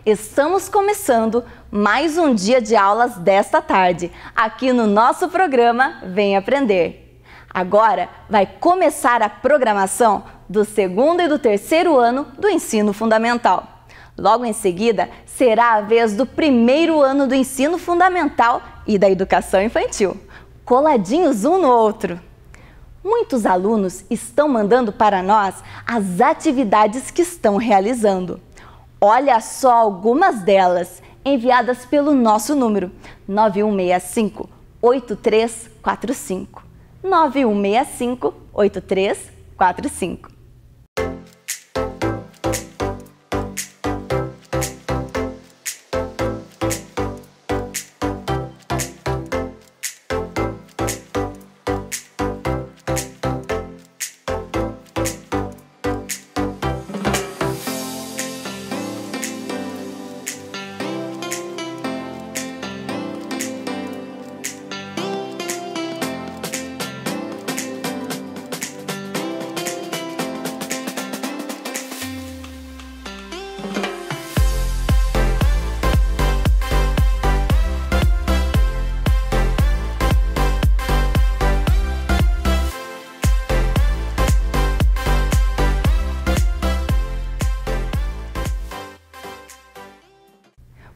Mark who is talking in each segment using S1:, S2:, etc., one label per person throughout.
S1: Estamos começando mais um dia de aulas desta tarde, aqui no nosso programa Vem Aprender. Agora vai começar a programação do segundo e do terceiro ano do ensino fundamental. Logo em seguida, será a vez do primeiro ano do ensino fundamental e da educação infantil, coladinhos um no outro. Muitos alunos estão mandando para nós as atividades que estão realizando. Olha só algumas delas, enviadas pelo nosso número 9165-8345. 9165-8345.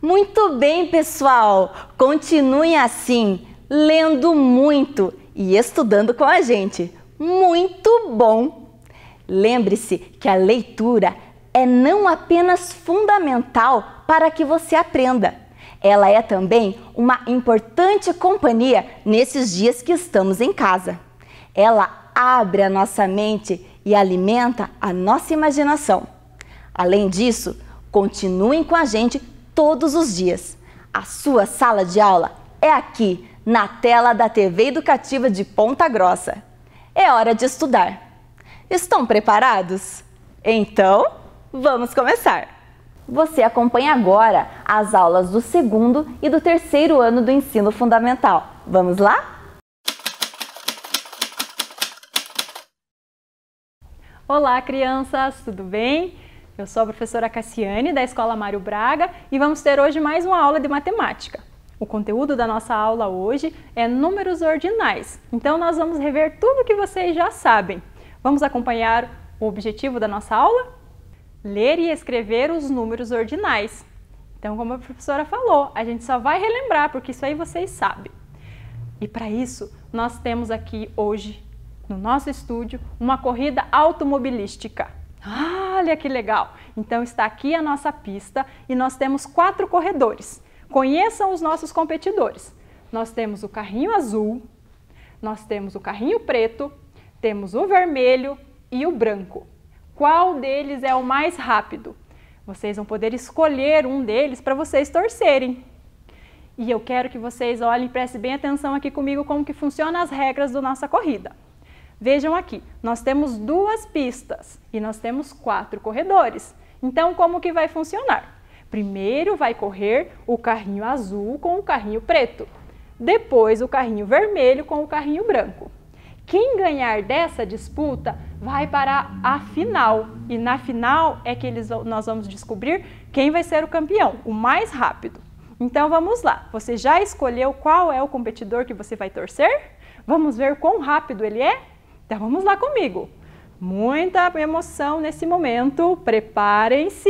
S1: Muito bem, pessoal! Continuem assim, lendo muito e estudando com a gente. Muito bom! Lembre-se que a leitura é não apenas fundamental para que você aprenda. Ela é também uma importante companhia nesses dias que estamos em casa. Ela abre a nossa mente e alimenta a nossa imaginação. Além disso, continuem com a gente todos os dias. A sua sala de aula é aqui, na tela da TV Educativa de Ponta Grossa. É hora de estudar. Estão preparados? Então, vamos começar! Você acompanha agora as aulas do segundo e do terceiro ano do ensino fundamental. Vamos lá?
S2: Olá, crianças! Tudo bem? Eu sou a professora Cassiane, da Escola Mário Braga, e vamos ter hoje mais uma aula de matemática. O conteúdo da nossa aula hoje é números ordinais, então nós vamos rever tudo que vocês já sabem. Vamos acompanhar o objetivo da nossa aula? Ler e escrever os números ordinais. Então, como a professora falou, a gente só vai relembrar, porque isso aí vocês sabem. E para isso, nós temos aqui hoje, no nosso estúdio, uma corrida automobilística. Olha que legal! Então está aqui a nossa pista e nós temos 4 corredores. Conheçam os nossos competidores. Nós temos o carrinho azul, nós temos o carrinho preto, temos o vermelho e o branco. Qual deles é o mais rápido? Vocês vão poder escolher um deles para vocês torcerem. E eu quero que vocês olhem e prestem bem atenção aqui comigo como que funcionam as regras da nossa corrida. Vejam aqui, nós temos 2 pistas e nós temos 4 corredores. Então, como que vai funcionar? Primeiro vai correr o carrinho azul com o carrinho preto. Depois o carrinho vermelho com o carrinho branco. Quem ganhar dessa disputa vai para a final. E na final é que nós vamos descobrir quem vai ser o campeão, o mais rápido. Então, vamos lá. Você já escolheu qual é o competidor que você vai torcer? Vamos ver quão rápido ele é? Então vamos lá comigo. Muita emoção nesse momento. Preparem-se,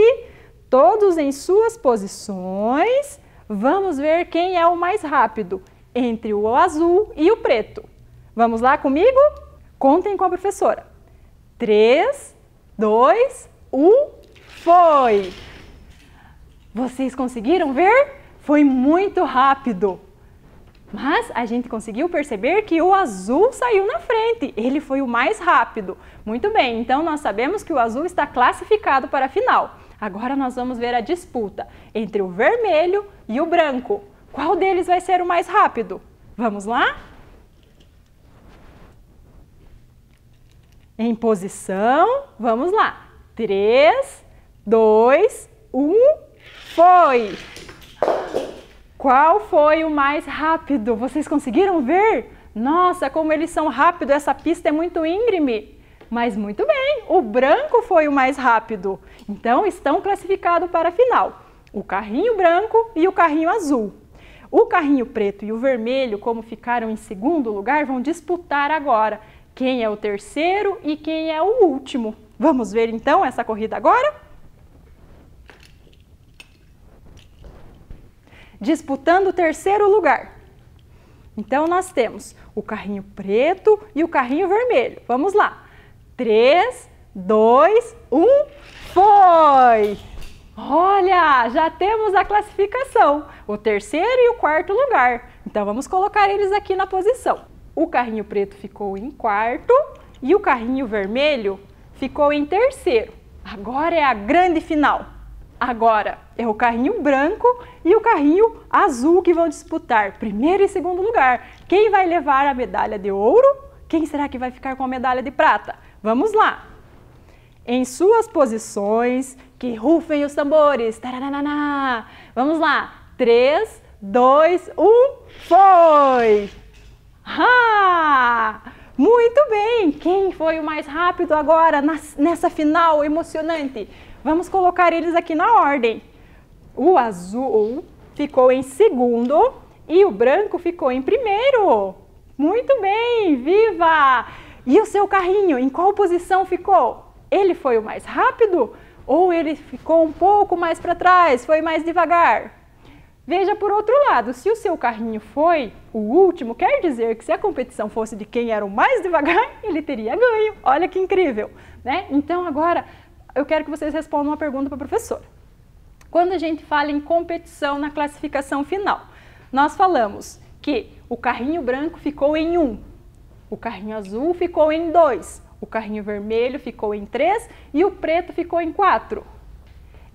S2: todos em suas posições. Vamos ver quem é o mais rápido entre o azul e o preto. Vamos lá comigo? Contem com a professora. 3, 2, 1, foi! Vocês conseguiram ver? Foi muito rápido. Mas a gente conseguiu perceber que o azul saiu na frente, ele foi o mais rápido. Muito bem, então nós sabemos que o azul está classificado para a final. Agora nós vamos ver a disputa entre o vermelho e o branco. Qual deles vai ser o mais rápido? Vamos lá? Em posição, vamos lá. 3, 2, 1, foi! Qual foi o mais rápido? Vocês conseguiram ver? Nossa, como eles são rápidos, essa pista é muito íngreme. Mas muito bem, o branco foi o mais rápido. Então, estão classificados para a final. O carrinho branco e o carrinho azul. O carrinho preto e o vermelho, como ficaram em segundo lugar, vão disputar agora quem é o terceiro e quem é o último. Vamos ver então essa corrida agora? Disputando o terceiro lugar. Então nós temos o carrinho preto e o carrinho vermelho. Vamos lá. 3, 2, 1, foi! Olha, já temos a classificação, o terceiro e o quarto lugar. Então vamos colocar eles aqui na posição. O carrinho preto ficou em quarto e o carrinho vermelho ficou em terceiro. Agora é a grande final. Agora é o carrinho branco e o carrinho azul que vão disputar primeiro e segundo lugar. Quem vai levar a medalha de ouro? Quem será que vai ficar com a medalha de prata? Vamos lá! Em suas posições, que rufem os tambores. Tararana. Vamos lá. 3, 2, 1, foi! Ah! Muito bem! Quem foi o mais rápido agora nessa final emocionante? Vamos colocar eles aqui na ordem. O azul ficou em segundo e o branco ficou em primeiro. Muito bem! Viva! E o seu carrinho, em qual posição ficou? Ele foi o mais rápido ou ele ficou um pouco mais para trás, foi mais devagar? Veja por outro lado, se o seu carrinho foi o último, quer dizer que se a competição fosse de quem era o mais devagar, ele teria ganho. Olha que incrível, né? Então agora eu quero que vocês respondam uma pergunta para a professora. Quando a gente fala em competição na classificação final, nós falamos que o carrinho branco ficou em 1, o carrinho azul ficou em 2, o carrinho vermelho ficou em 3 e o preto ficou em 4.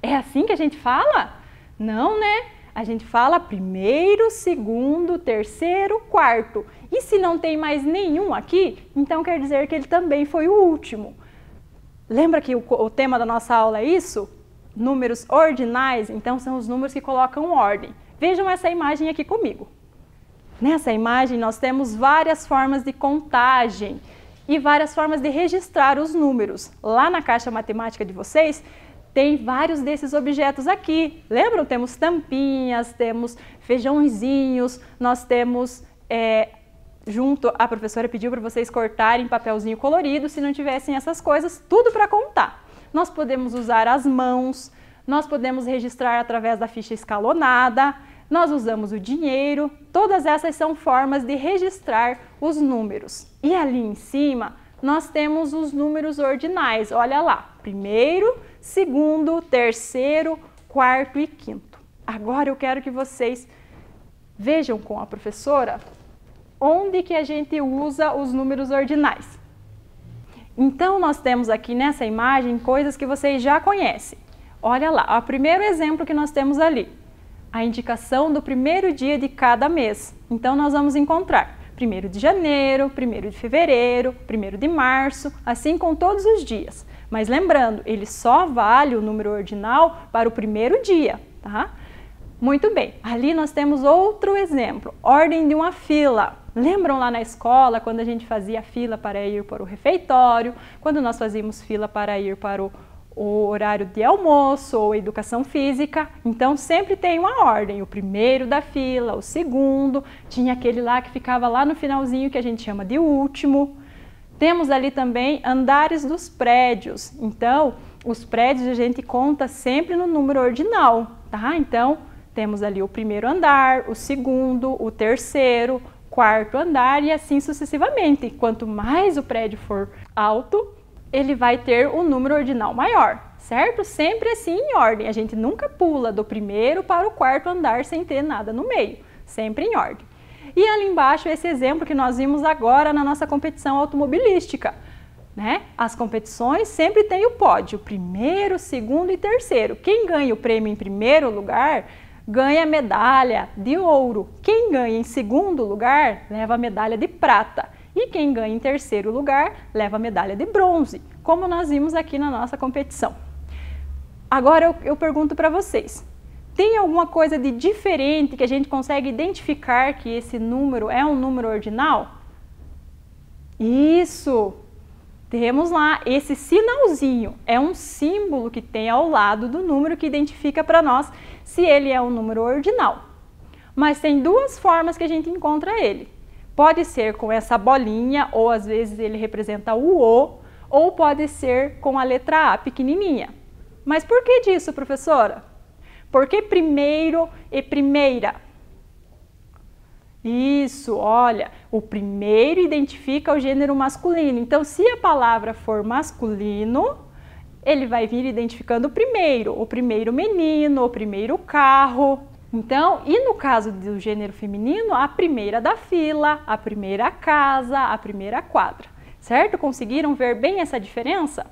S2: É assim que a gente fala? Não, né? A gente fala primeiro, segundo, terceiro, quarto. E se não tem mais nenhum aqui, então quer dizer que ele também foi o último. Lembra que o tema da nossa aula é isso? Números ordinais, então são os números que colocam ordem. Vejam essa imagem aqui comigo. Nessa imagem nós temos várias formas de contagem e várias formas de registrar os números. Lá na caixa matemática de vocês, tem vários desses objetos aqui. Lembram? Temos tampinhas, temos feijãozinhos, nós temos, junto, a professora pediu para vocês cortarem papelzinho colorido, se não tivessem essas coisas, tudo para contar. Nós podemos usar as mãos, nós podemos registrar através da ficha escalonada, nós usamos o dinheiro, todas essas são formas de registrar os números. E ali em cima, nós temos os números ordinais, olha lá, primeiro, segundo, terceiro, quarto e quinto. Agora eu quero que vocês vejam com a professora onde que a gente usa os números ordinais. Então nós temos aqui nessa imagem coisas que vocês já conhecem. Olha lá, o primeiro exemplo que nós temos ali, a indicação do primeiro dia de cada mês. Então nós vamos encontrar 1º de janeiro, 1º de fevereiro, 1º de março, assim com todos os dias. Mas lembrando, ele só vale o número ordinal para o primeiro dia, tá? Muito bem, ali nós temos outro exemplo, ordem de uma fila. Lembram lá na escola, quando a gente fazia fila para ir para o refeitório, quando nós fazíamos fila para ir para o horário de almoço ou educação física? Então sempre tem uma ordem, o primeiro da fila, o segundo, tinha aquele lá que ficava lá no finalzinho que a gente chama de último. Temos ali também andares dos prédios, então os prédios a gente conta sempre no número ordinal, tá? Então temos ali o primeiro andar, o segundo, o terceiro, quarto andar e assim sucessivamente. Quanto mais o prédio for alto, ele vai ter um número ordinal maior, certo? Sempre assim em ordem, a gente nunca pula do primeiro para o quarto andar sem ter nada no meio, sempre em ordem. E ali embaixo esse exemplo que nós vimos agora na nossa competição automobilística, né? As competições sempre tem o pódio, primeiro, segundo e terceiro. Quem ganha o prêmio em primeiro lugar ganha a medalha de ouro. Quem ganha em segundo lugar leva a medalha de prata. E quem ganha em terceiro lugar leva a medalha de bronze, como nós vimos aqui na nossa competição. Agora eu pergunto para vocês, tem alguma coisa de diferente que a gente consegue identificar que esse número é um número ordinal? Isso! Temos lá esse sinalzinho, é um símbolo que tem ao lado do número que identifica para nós se ele é um número ordinal. Mas tem duas formas que a gente encontra ele. Pode ser com essa bolinha, ou às vezes ele representa o O, ou pode ser com a letra A pequenininha. Mas por que disso, professora? Por que primeiro e primeira? Isso, olha, o primeiro identifica o gênero masculino. Então, se a palavra for masculino, ele vai vir identificando o primeiro menino, o primeiro carro. Então, e no caso do gênero feminino, a primeira da fila, a primeira casa, a primeira quadra, certo? Conseguiram ver bem essa diferença?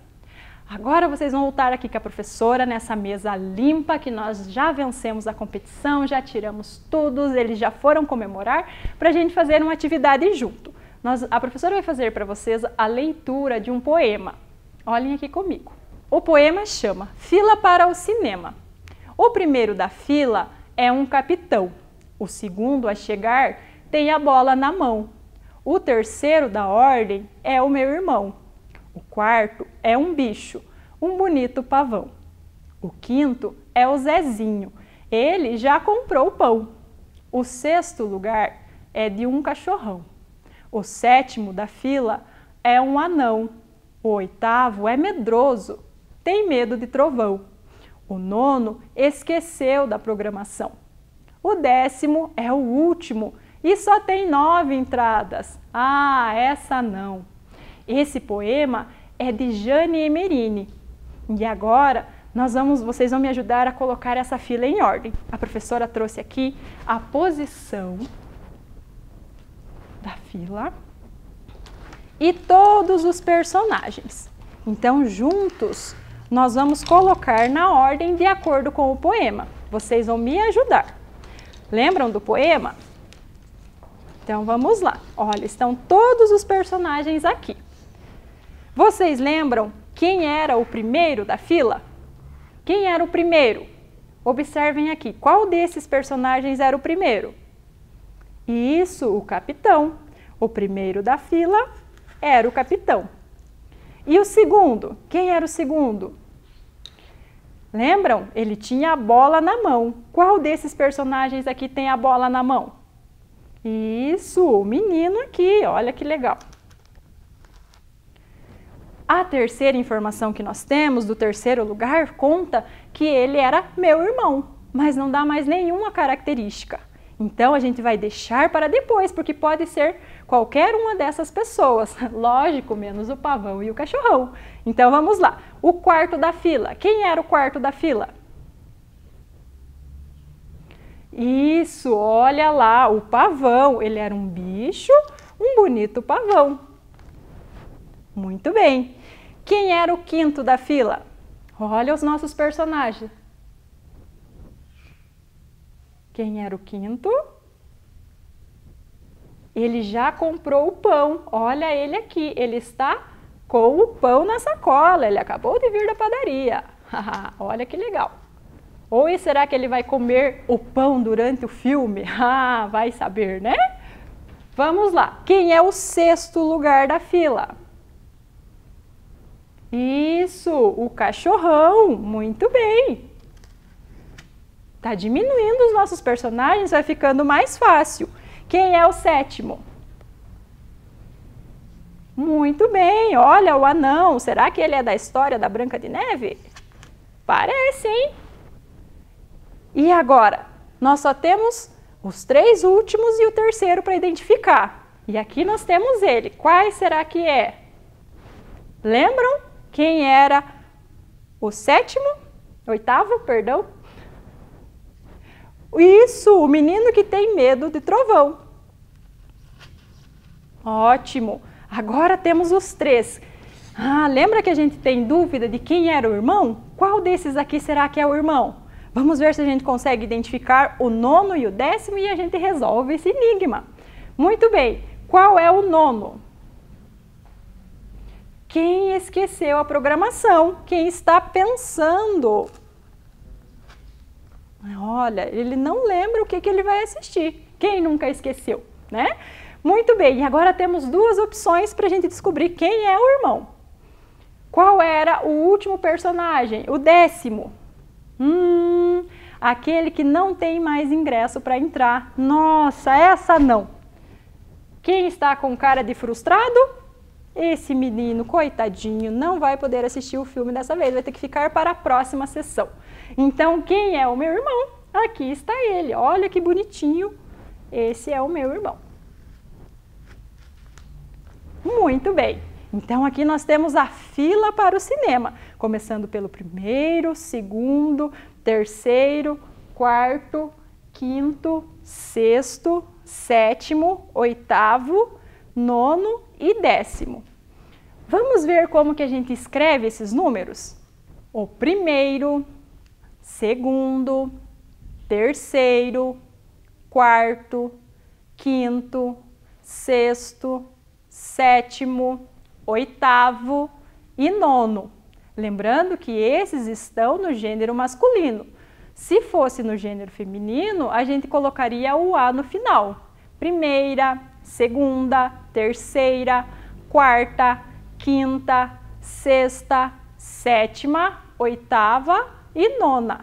S2: Agora vocês vão voltar aqui com a professora nessa mesa limpa, que nós já vencemos a competição, já tiramos tudo, eles já foram comemorar, para a gente fazer uma atividade junto. A professora vai fazer para vocês a leitura de um poema. Olhem aqui comigo. O poema chama Fila para o Cinema. O primeiro da fila é um capitão. O segundo a chegar tem a bola na mão. O terceiro da ordem é o meu irmão. O quarto é um bicho, um bonito pavão. O quinto é o Zezinho, ele já comprou o pão. O sexto lugar é de um cachorrão. O sétimo da fila é um anão. O oitavo é medroso, tem medo de trovão. O nono esqueceu da programação. O 10º é o último e só tem 9 entradas. Ah, essa não! Esse poema é de Jane Emerini. E agora vocês vão me ajudar a colocar essa fila em ordem. A professora trouxe aqui a posição da fila e todos os personagens. Então, juntos, nós vamos colocar na ordem de acordo com o poema. Vocês vão me ajudar. Lembram do poema? Então, vamos lá. Olha, estão todos os personagens aqui. Vocês lembram quem era o primeiro da fila? Quem era o primeiro? Observem aqui, qual desses personagens era o primeiro? Isso, o capitão. O primeiro da fila era o capitão. E o segundo? Quem era o segundo? Lembram? Ele tinha a bola na mão. Qual desses personagens aqui tem a bola na mão? Isso, o menino aqui, olha que legal. A terceira informação que nós temos do terceiro lugar conta que ele era meu irmão, mas não dá mais nenhuma característica. Então, a gente vai deixar para depois, porque pode ser qualquer uma dessas pessoas. Lógico, menos o pavão e o cachorrão. Então, vamos lá. O quarto da fila. Quem era o quarto da fila? Isso, olha lá, o pavão. Ele era um bicho, um bonito pavão. Muito bem. Quem era o quinto da fila? Olha os nossos personagens. Quem era o quinto? Ele já comprou o pão. Olha ele aqui. Ele está com o pão na sacola. Ele acabou de vir da padaria. Olha que legal. Ou será que ele vai comer o pão durante o filme? Ah, vai saber, né? Vamos lá. Quem é o sexto lugar da fila? Isso, o cachorrão. Muito bem. Tá diminuindo os nossos personagens, vai ficando mais fácil. Quem é o sétimo? Muito bem, olha o anão. Será que ele é da história da Branca de Neve? Parece, hein? E agora? Nós só temos os 3 últimos e o terceiro para identificar. E aqui nós temos ele. Quais será que é? Lembram quem era o sétimo? Oitavo, perdão. Isso, o menino que tem medo de trovão. Ótimo. Agora temos os 3. Ah, lembra que a gente tem dúvida de quem era o irmão? Qual desses aqui será que é o irmão? Vamos ver se a gente consegue identificar o 9º e o 10º e a gente resolve esse enigma. Muito bem. Qual é o 9º? Quem esqueceu a programação? Quem está pensando? Olha, ele não lembra o que ele vai assistir. Quem nunca esqueceu, né? Muito bem, e agora temos 2 opções para a gente descobrir quem é o irmão. Qual era o último personagem? O 10º. Aquele que não tem mais ingresso para entrar. Nossa, essa não. Quem está com cara de frustrado? Esse menino, coitadinho, não vai poder assistir o filme dessa vez, vai ter que ficar para a próxima sessão. Então, quem é o meu irmão? Aqui está ele, olha que bonitinho, esse é o meu irmão. Muito bem, então aqui nós temos a fila para o cinema, começando pelo 1º, 2º, 3º, 4º, 5º, 6º, 7º, 8º, 9º e 10º. Vamos ver como que a gente escreve esses números? O 1º, 2º, 3º, 4º, 5º, 6º, 7º, 8º e 9º. Lembrando que esses estão no gênero masculino. Se fosse no gênero feminino, a gente colocaria o A no final. 1ª, 2ª, 3ª, 4ª, 5ª, 6ª, 7ª, 8ª e 9ª.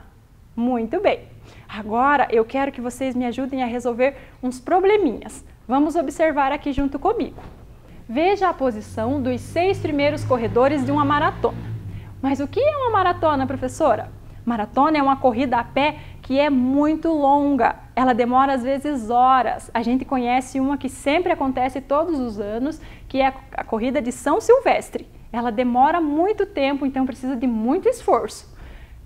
S2: Muito bem. Agora eu quero que vocês me ajudem a resolver uns probleminhas. Vamos observar aqui junto comigo. Veja a posição dos 6 primeiros corredores de uma maratona. Mas o que é uma maratona, professora? Maratona é uma corrida a pé que é muito longa. Ela demora às vezes horas. A gente conhece uma que sempre acontece todos os anos, que é a corrida de São Silvestre. Ela demora muito tempo, então precisa de muito esforço.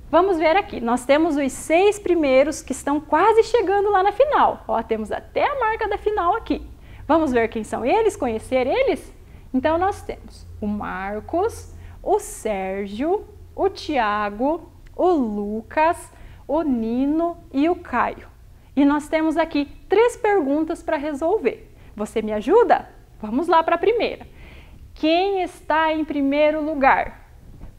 S2: Vamos ver aqui, nós temos os 6 primeiros que estão quase chegando lá na final. Ó, temos até a marca da final aqui. Vamos ver quem são eles, conhecer eles? Então nós temos o Marcos, o Sérgio, o Tiago, o Lucas, o Nino e o Caio. E nós temos aqui 3 perguntas para resolver. Você me ajuda? Vamos lá para a primeira. Quem está em primeiro lugar?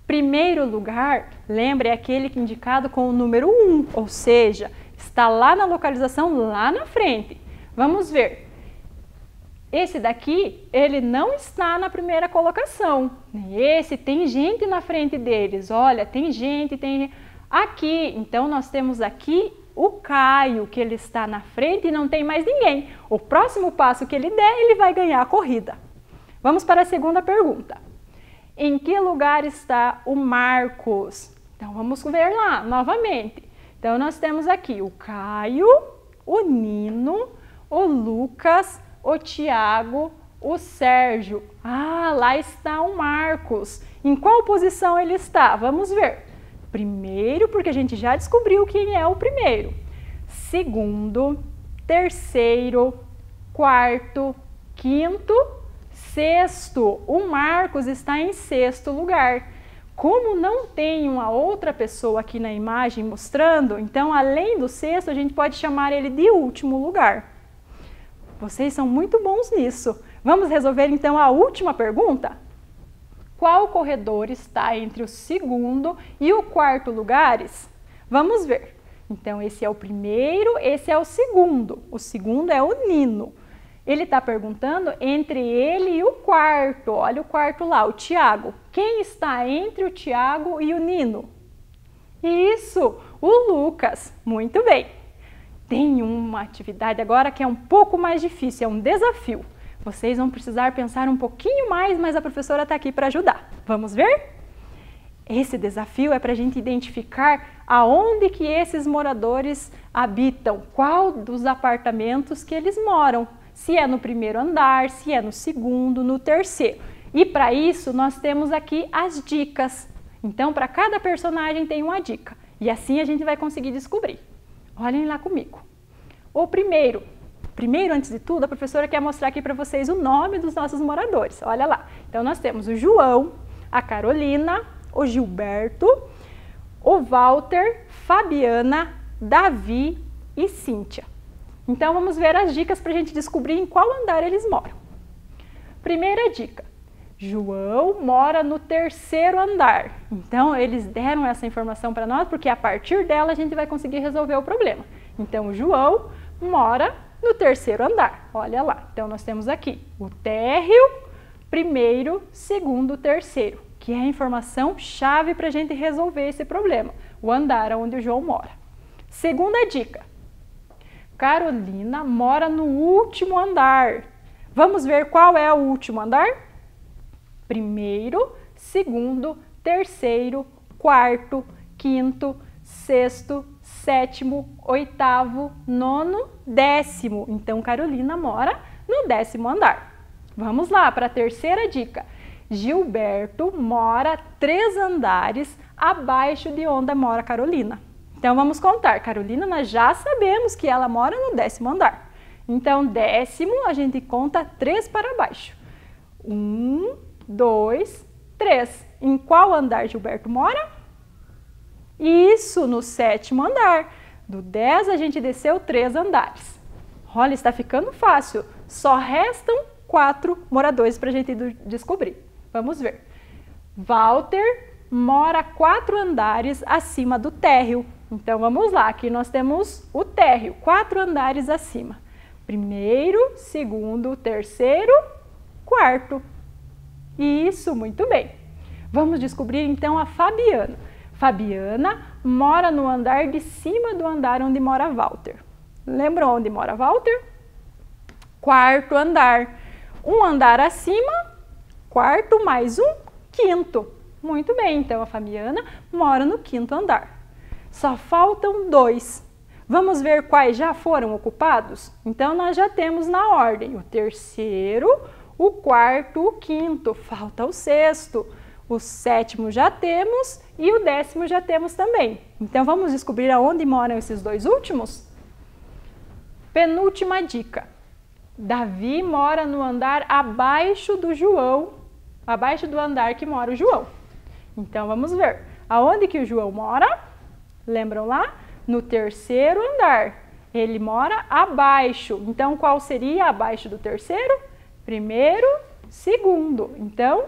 S2: Primeiro lugar, lembre, é aquele que é indicado com o número 1, ou seja, está lá na localização, lá na frente. Vamos ver. Esse daqui, ele não está na primeira colocação. Esse, tem gente na frente deles. Olha, tem gente, aqui. Então, nós temos aqui o Caio, que ele está na frente e não tem mais ninguém. O próximo passo que ele der, ele vai ganhar a corrida. Vamos para a segunda pergunta. Em que lugar está o Marcos? Então, vamos ver lá, novamente. Então, nós temos aqui o Caio, o Nino, o Lucas, o Tiago, o Sérgio. Ah, lá está o Marcos. Em qual posição ele está? Vamos ver. Primeiro, porque a gente já descobriu quem é o primeiro. Segundo, terceiro, quarto, quinto, sexto. O Marcos está em 6º lugar. Como não tem uma outra pessoa aqui na imagem mostrando, então além do 6º, a gente pode chamar ele de último lugar. Vocês são muito bons nisso. Vamos resolver então a última pergunta? Qual corredor está entre o 2º e o 4º lugares? Vamos ver. Então esse é o primeiro, esse é o 2º. O 2º é o Nino. Ele está perguntando entre ele e o 4º. Olha o 4º lá, o Tiago. Quem está entre o Tiago e o Nino? Isso, o Lucas. Muito bem. Tem uma atividade agora que é um pouco mais difícil, é um desafio. Vocês vão precisar pensar um pouquinho mais, mas a professora está aqui para ajudar. Vamos ver? Esse desafio é para a gente identificar aonde que esses moradores habitam, qual dos apartamentos que eles moram. Se é no primeiro andar, se é no 2º, no 3º. E para isso nós temos aqui as dicas. Então para cada personagem tem uma dica. E assim a gente vai conseguir descobrir. Olhem lá comigo. O primeiro, antes de tudo, a professora quer mostrar aqui para vocês o nome dos nossos moradores. Olha lá. Então nós temos o João, a Carolina, o Gilberto, o Walter, Fabiana, Davi e Cíntia. Então vamos ver as dicas para a gente descobrir em qual andar eles moram. Primeira dica. João mora no 3º andar. Então, eles deram essa informação para nós, porque a partir dela a gente vai conseguir resolver o problema. Então, o João mora no 3º andar. Olha lá. Então, nós temos aqui o térreo, primeiro, segundo, terceiro. que é a informação chave para a gente resolver esse problema, o andar onde o João mora. Segunda dica, Carolina mora no último andar. Vamos ver qual é o último andar? Primeiro, segundo, terceiro, quarto, quinto, sexto, sétimo, oitavo, nono, décimo. Então, Carolina mora no 10º andar. Vamos lá para a terceira dica. Gilberto mora 3 andares abaixo de onde mora Carolina. Então, vamos contar. Carolina, nós já sabemos que ela mora no 10º andar. Então, 10º, a gente conta 3 para baixo. 1, 2, 3. Em qual andar Gilberto mora? Isso, no 7º andar. Do 10 a gente desceu 3 andares. Olha, está ficando fácil. Só restam 4 moradores para a gente descobrir. Vamos ver. Walter mora 4 andares acima do térreo. Então, vamos lá. Aqui nós temos o térreo, 4 andares acima. Primeiro, segundo, terceiro, quarto. Isso, muito bem. Vamos descobrir então a Fabiana. Fabiana mora no andar de cima do andar onde mora Walter. Lembram onde mora Walter? 4º andar. Um andar acima, 4º mais um, 5º. Muito bem, então a Fabiana mora no 5º andar. Só faltam 2. Vamos ver quais já foram ocupados? Então, nós já temos na ordem o terceiro, o quarto, o quinto. Falta o 6º. O 7º já temos e o 10º já temos também. Então, vamos descobrir aonde moram esses 2 últimos? Penúltima dica. Davi mora no andar abaixo do João, abaixo do andar que mora o João. Então, vamos ver. Aonde que o João mora? Lembram lá? No 3º andar. Ele mora abaixo. Então, qual seria abaixo do 3º? Primeiro, segundo. Então,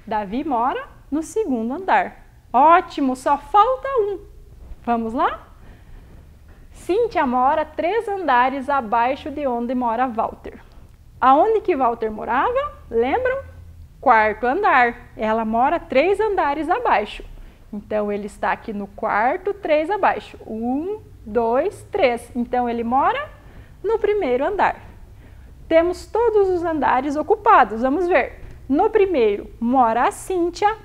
S2: Davi mora no 2º andar. Ótimo, só falta 1. Vamos lá? Cíntia mora 3 andares abaixo de onde mora Walter. Aonde que Walter morava? Lembram? 4º andar. Ela mora 3 andares abaixo. Então, ele está aqui no 4º, 3 abaixo. 1, 2, 3. Então, ele mora no 1º andar. Temos todos os andares ocupados. Vamos ver. No 1º mora a Cíntia.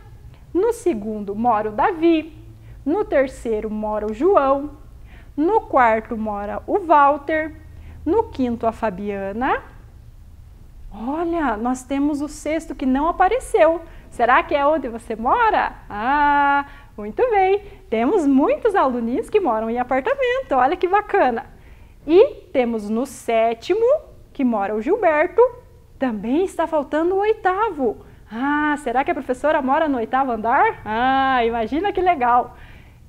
S2: No 2º mora o Davi. No 3º mora o João. No 4º mora o Walter. No 5º a Fabiana. Olha, nós temos o 6º que não apareceu. Será que é onde você mora? Ah, muito bem. Temos muitos aluninhos que moram em apartamento. Olha que bacana. E temos no 7º, que mora o Gilberto. Também está faltando o 8º. Ah, será que a professora mora no 8º andar? Ah, imagina que legal.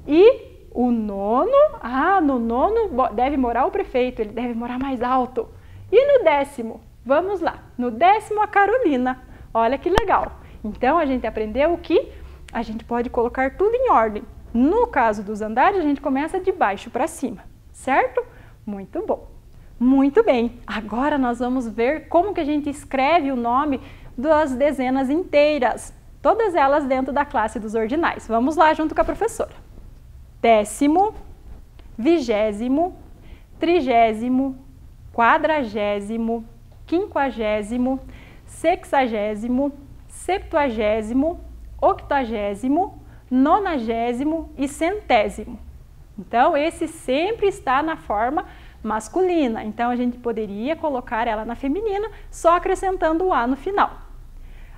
S2: E o 9º? Ah, no 9º deve morar o prefeito. Ele deve morar mais alto. E no 10º? Vamos lá. No 10º a Carolina. Olha que legal. Então, a gente aprendeu que a gente pode colocar tudo em ordem. No caso dos andares, a gente começa de baixo para cima, certo? Muito bom. Muito bem. Agora nós vamos ver como que a gente escreve o nome das dezenas inteiras. Todas elas dentro da classe dos ordinais. Vamos lá junto com a professora. 10º, 20º, 30º, 40º, 50º, 60º, 70º, 80º, 90º e 100º. Então, esse sempre está na forma masculina. Então, a gente poderia colocar ela na feminina, só acrescentando o A no final.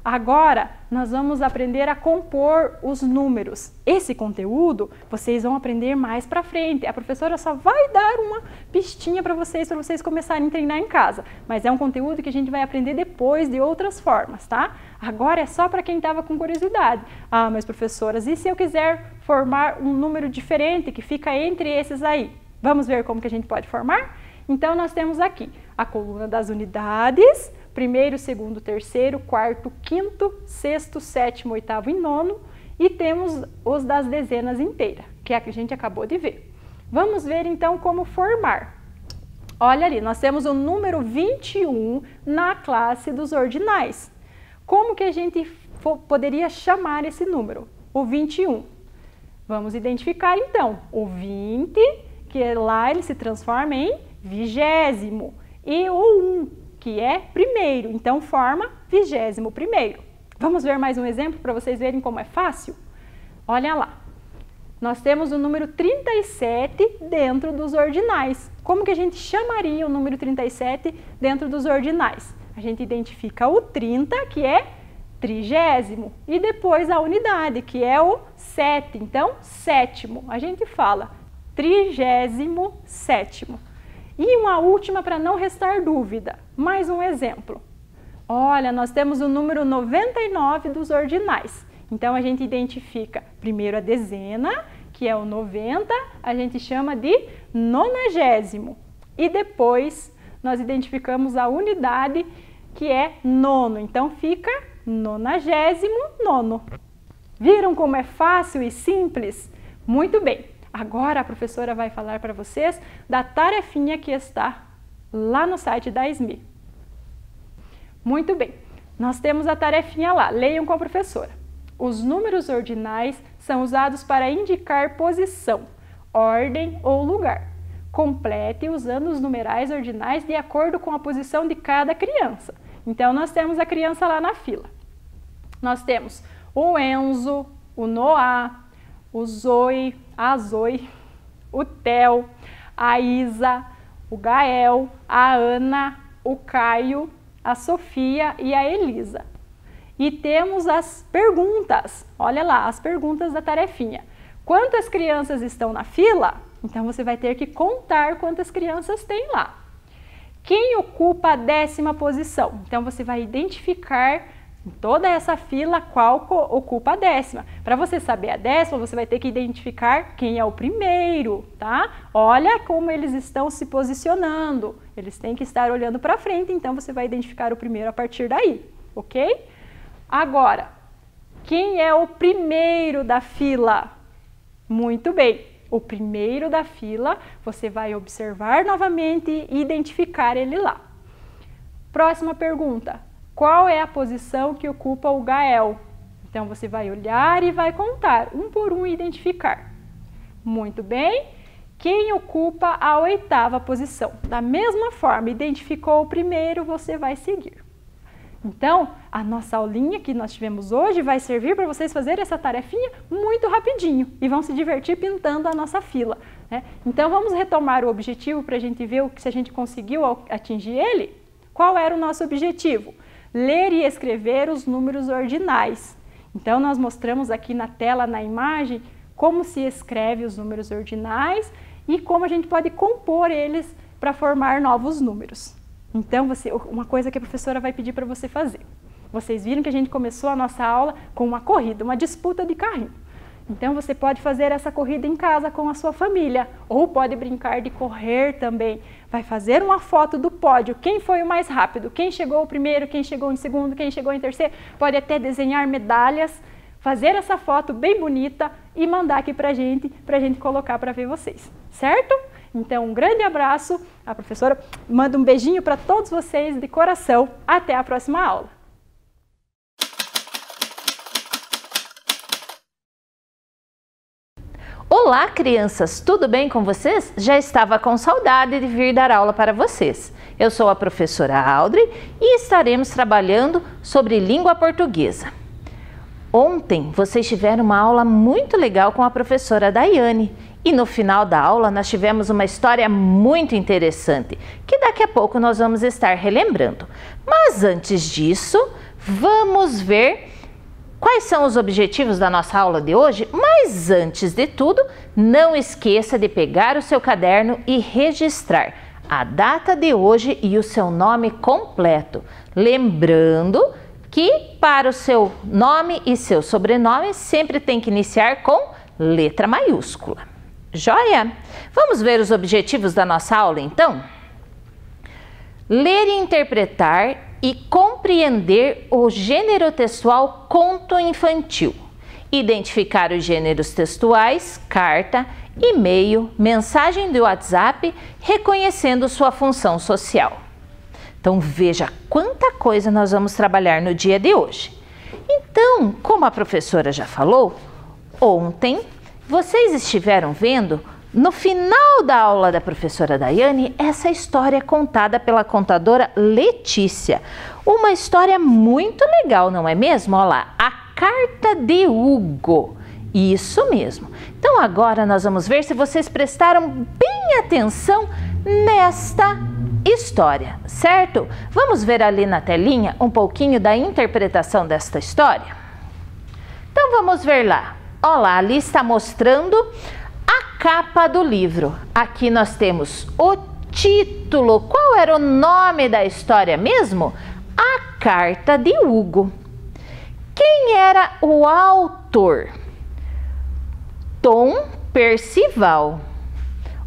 S2: Agora, nós vamos aprender a compor os números. Esse conteúdo, vocês vão aprender mais para frente. A professora só vai dar uma pistinha para vocês começarem a treinar em casa. Mas é um conteúdo que a gente vai aprender depois de outras formas, tá? Agora é só para quem estava com curiosidade. Ah, mas professoras, e se eu quiser formar um número diferente que fica entre esses aí? Vamos ver como que a gente pode formar? Então, nós temos aqui a coluna das unidades, 1º, 2º, 3º, 4º, 5º, 6º, 7º, 8º e 9º, e temos os das dezenas inteiras, que é a que a gente acabou de ver. Vamos ver então como formar. Olha ali, nós temos o número 21 na classe dos ordinais. Como que a gente poderia chamar esse número? O 21. Vamos identificar então o 20, que lá ele se transforma em vigésimo, e o 1, que é primeiro, então forma 21º. Vamos ver mais um exemplo para vocês verem como é fácil? Olha lá, nós temos o número 37 dentro dos ordinais. Como que a gente chamaria o número 37 dentro dos ordinais? A gente identifica o 30, que é trigésimo, e depois a unidade, que é o 7, então sétimo. A gente fala 37º. E uma última para não restar dúvida, mais um exemplo. Olha, nós temos o número 99 dos ordinais. Então a gente identifica primeiro a dezena, que é o 90, a gente chama de nonagésimo. E depois nós identificamos a unidade, que é nono. Então fica 99º. Viram como é fácil e simples? Muito bem. Agora a professora vai falar para vocês da tarefinha que está lá no site da SME. Muito bem. Nós temos a tarefinha lá. Leiam com a professora. Os números ordinais são usados para indicar posição, ordem ou lugar. Complete usando os numerais ordinais de acordo com a posição de cada criança. Então, nós temos a criança lá na fila. Nós temos o Enzo, o Noah, o Zoe, a Zoe, o Theo, a Isa, o Gael, a Ana, o Caio, a Sofia e a Elisa. E temos as perguntas. Olha lá, as perguntas da tarefinha. Quantas crianças estão na fila? Então, você vai ter que contar quantas crianças tem lá. Quem ocupa a 10ª posição? Então, você vai identificar em toda essa fila qual ocupa a 10ª. Para você saber a 10ª, você vai ter que identificar quem é o primeiro, tá? Olha como eles estão se posicionando. Eles têm que estar olhando para frente, então você vai identificar o primeiro a partir daí, ok? Agora, quem é o primeiro da fila? Muito bem. O primeiro da fila, você vai observar novamente e identificar ele lá. Próxima pergunta. Qual é a posição que ocupa o Gael? Então, você vai olhar e vai contar, um por um, e identificar. Muito bem. Quem ocupa a 8ª posição? Da mesma forma, identificou o primeiro, você vai seguir. Então, a nossa aulinha que nós tivemos hoje vai servir para vocês fazerem essa tarefinha muito rapidinho e vão se divertir pintando a nossa fila, né? Então, vamos retomar o objetivo para a gente ver se a gente conseguiu atingir ele. Qual era o nosso objetivo? Ler e escrever os números ordinais. Então, nós mostramos aqui na tela, na imagem, como se escreve os números ordinais e como a gente pode compor eles para formar novos números. Então, uma coisa que a professora vai pedir para você fazer. Vocês viram que a gente começou a nossa aula com uma corrida, uma disputa de carrinho. Então, você pode fazer essa corrida em casa com a sua família, ou pode brincar de correr também. Vai fazer uma foto do pódio, quem foi o mais rápido, quem chegou primeiro, quem chegou em segundo, quem chegou em terceiro. Pode até desenhar medalhas, fazer essa foto bem bonita e mandar aqui pra gente colocar para ver vocês, certo? Então, um grande abraço, a professora manda um beijinho para todos vocês de coração. Até a próxima aula!
S1: Olá, crianças! Tudo bem com vocês? Já estava com saudade de vir dar aula para vocês. Eu sou a professora Audrey e estaremos trabalhando sobre língua portuguesa. Ontem vocês tiveram uma aula muito legal com a professora Daiane. E no final da aula nós tivemos uma história muito interessante, que daqui a pouco nós vamos estar relembrando. Mas antes disso, vamos ver quais são os objetivos da nossa aula de hoje. Mas antes de tudo, não esqueça de pegar o seu caderno e registrar a data de hoje e o seu nome completo. Lembrando que para o seu nome e seu sobrenome sempre tem que iniciar com letra maiúscula. Joia? Vamos ver os objetivos da nossa aula, então? Ler e interpretar e compreender o gênero textual conto infantil. Identificar os gêneros textuais, carta, e-mail, mensagem do WhatsApp, reconhecendo sua função social. Então, veja quanta coisa nós vamos trabalhar no dia de hoje.
S3: Então, como a professora já falou, ontem vocês estiveram vendo, no final da aula da professora Daiane, essa história contada pela contadora Letícia. Uma história muito legal, não é mesmo? Olha lá, a carta de Hugo. Isso mesmo. Então agora nós vamos ver se vocês prestaram bem atenção nesta história, certo? Vamos ver ali na telinha um pouquinho da interpretação desta história? Então vamos ver lá. Olha lá, ali está mostrando a capa do livro. Aqui nós temos o título. Qual era o nome da história mesmo? A Carta de Hugo. Quem era o autor? Tom Percival.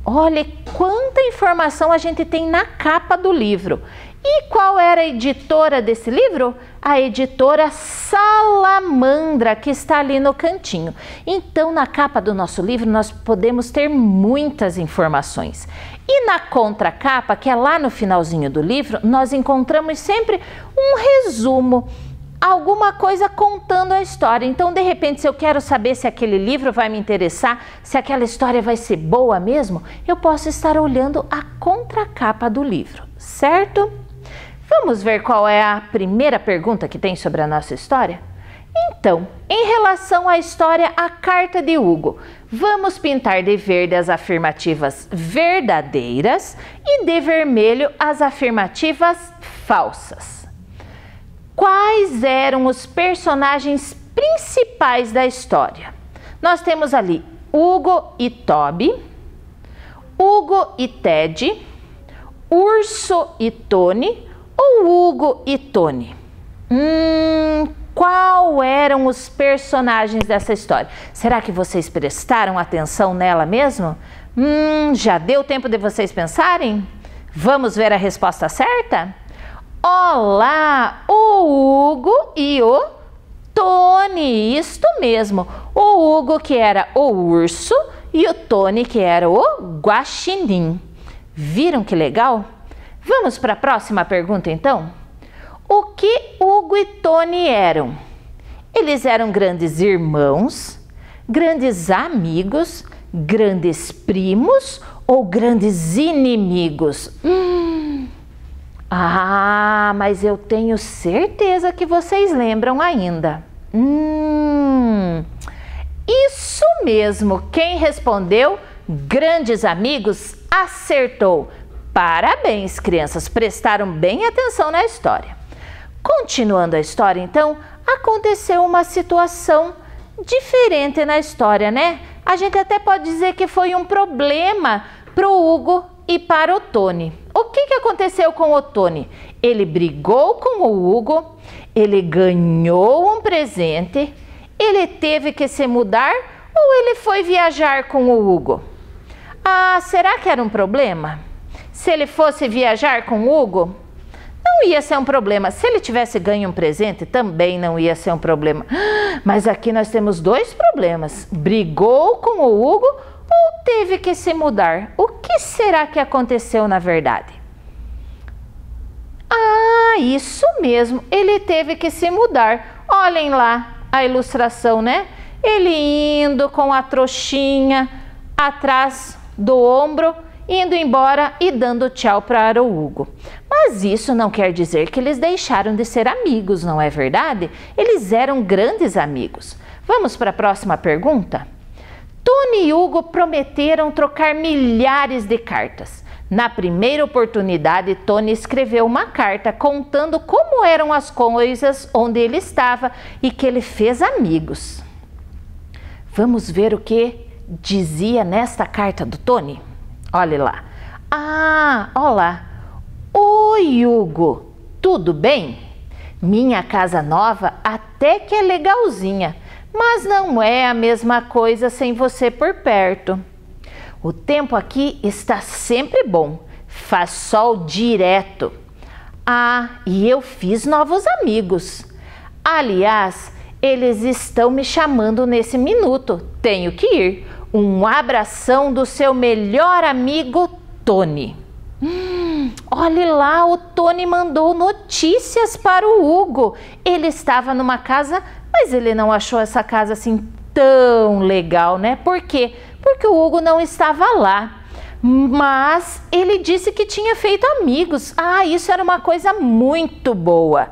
S3: Olha quanta informação a gente tem na capa do livro. E qual era a editora desse livro? A editora Salamandra, que está ali no cantinho. Então, na capa do nosso livro, nós podemos ter muitas informações. E na contracapa, que é lá no finalzinho do livro, nós encontramos sempre um resumo, alguma coisa contando a história. Então, de repente, se eu quero saber se aquele livro vai me interessar, se aquela história vai ser boa mesmo, eu posso estar olhando a contracapa do livro, certo? Vamos ver qual é a primeira pergunta que tem sobre a nossa história? Então, em relação à história A Carta de Hugo, vamos pintar de verde as afirmativas verdadeiras e de vermelho as afirmativas falsas. Quais eram os personagens principais da história? Nós temos ali Hugo e Toby, Hugo e Ted, Urso e Tony ou Hugo e Tony? Qual eram os personagens dessa história? Será que vocês prestaram atenção nela mesmo? Já deu tempo de vocês pensarem? Vamos ver a resposta certa? Olá, o Hugo e o Tony, isto mesmo. O Hugo que era o urso e o Tony que era o guaxinim. Viram que legal? Vamos para a próxima pergunta então? O que Hugo e Tony eram? Eles eram grandes irmãos, grandes amigos, grandes primos ou grandes inimigos? Mas eu tenho certeza que vocês lembram ainda. Isso mesmo, quem respondeu grandes amigos acertou. Parabéns, crianças, prestaram bem atenção na história. Continuando a história, então, aconteceu uma situação diferente na história, né? A gente até pode dizer que foi um problema para o Hugo e para o Tony. O que aconteceu com o Tony? Ele brigou com o Hugo, ele ganhou um presente, ele teve que se mudar ou ele foi viajar com o Hugo? Será que era um problema? Se ele fosse viajar com o Hugo, não ia ser um problema. Se ele tivesse ganho um presente, também não ia ser um problema. Mas aqui nós temos dois problemas. Brigou com o Hugo ou teve que se mudar? O que será que aconteceu na verdade? Isso mesmo, ele teve que se mudar. Olhem lá a ilustração, né? Ele indo com a trouxinha atrás do ombro, indo embora e dando tchau para o Hugo. Mas isso não quer dizer que eles deixaram de ser amigos, não é verdade? Eles eram grandes amigos. Vamos para a próxima pergunta? Tony e Hugo prometeram trocar milhares de cartas. Na primeira oportunidade, Tony escreveu uma carta contando como eram as coisas onde ele estava e que ele fez amigos. Vamos ver o que dizia nesta carta do Tony? Olhe lá. Olá. Oi, Hugo. Tudo bem? Minha casa nova até que é legalzinha, mas não é a mesma coisa sem você por perto. O tempo aqui está sempre bom, faz sol direto. E eu fiz novos amigos. Aliás, eles estão me chamando nesse minuto. Tenho que ir. Um abração do seu melhor amigo, Tony. Olhe lá, o Tony mandou notícias para o Hugo. Ele estava numa casa, mas ele não achou essa casa assim tão legal, né? Por quê? Porque o Hugo não estava lá. Mas ele disse que tinha feito amigos. Ah, isso era uma coisa muito boa.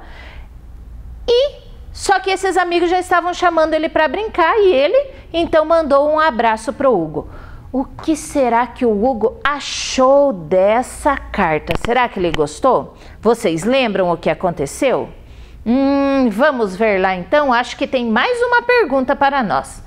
S3: Só que esses amigos já estavam chamando ele para brincar e ele então mandou um abraço para o Hugo. O que será que o Hugo achou dessa carta? Será que ele gostou? Vocês lembram o que aconteceu? Vamos ver lá então. Acho que tem mais uma pergunta para nós.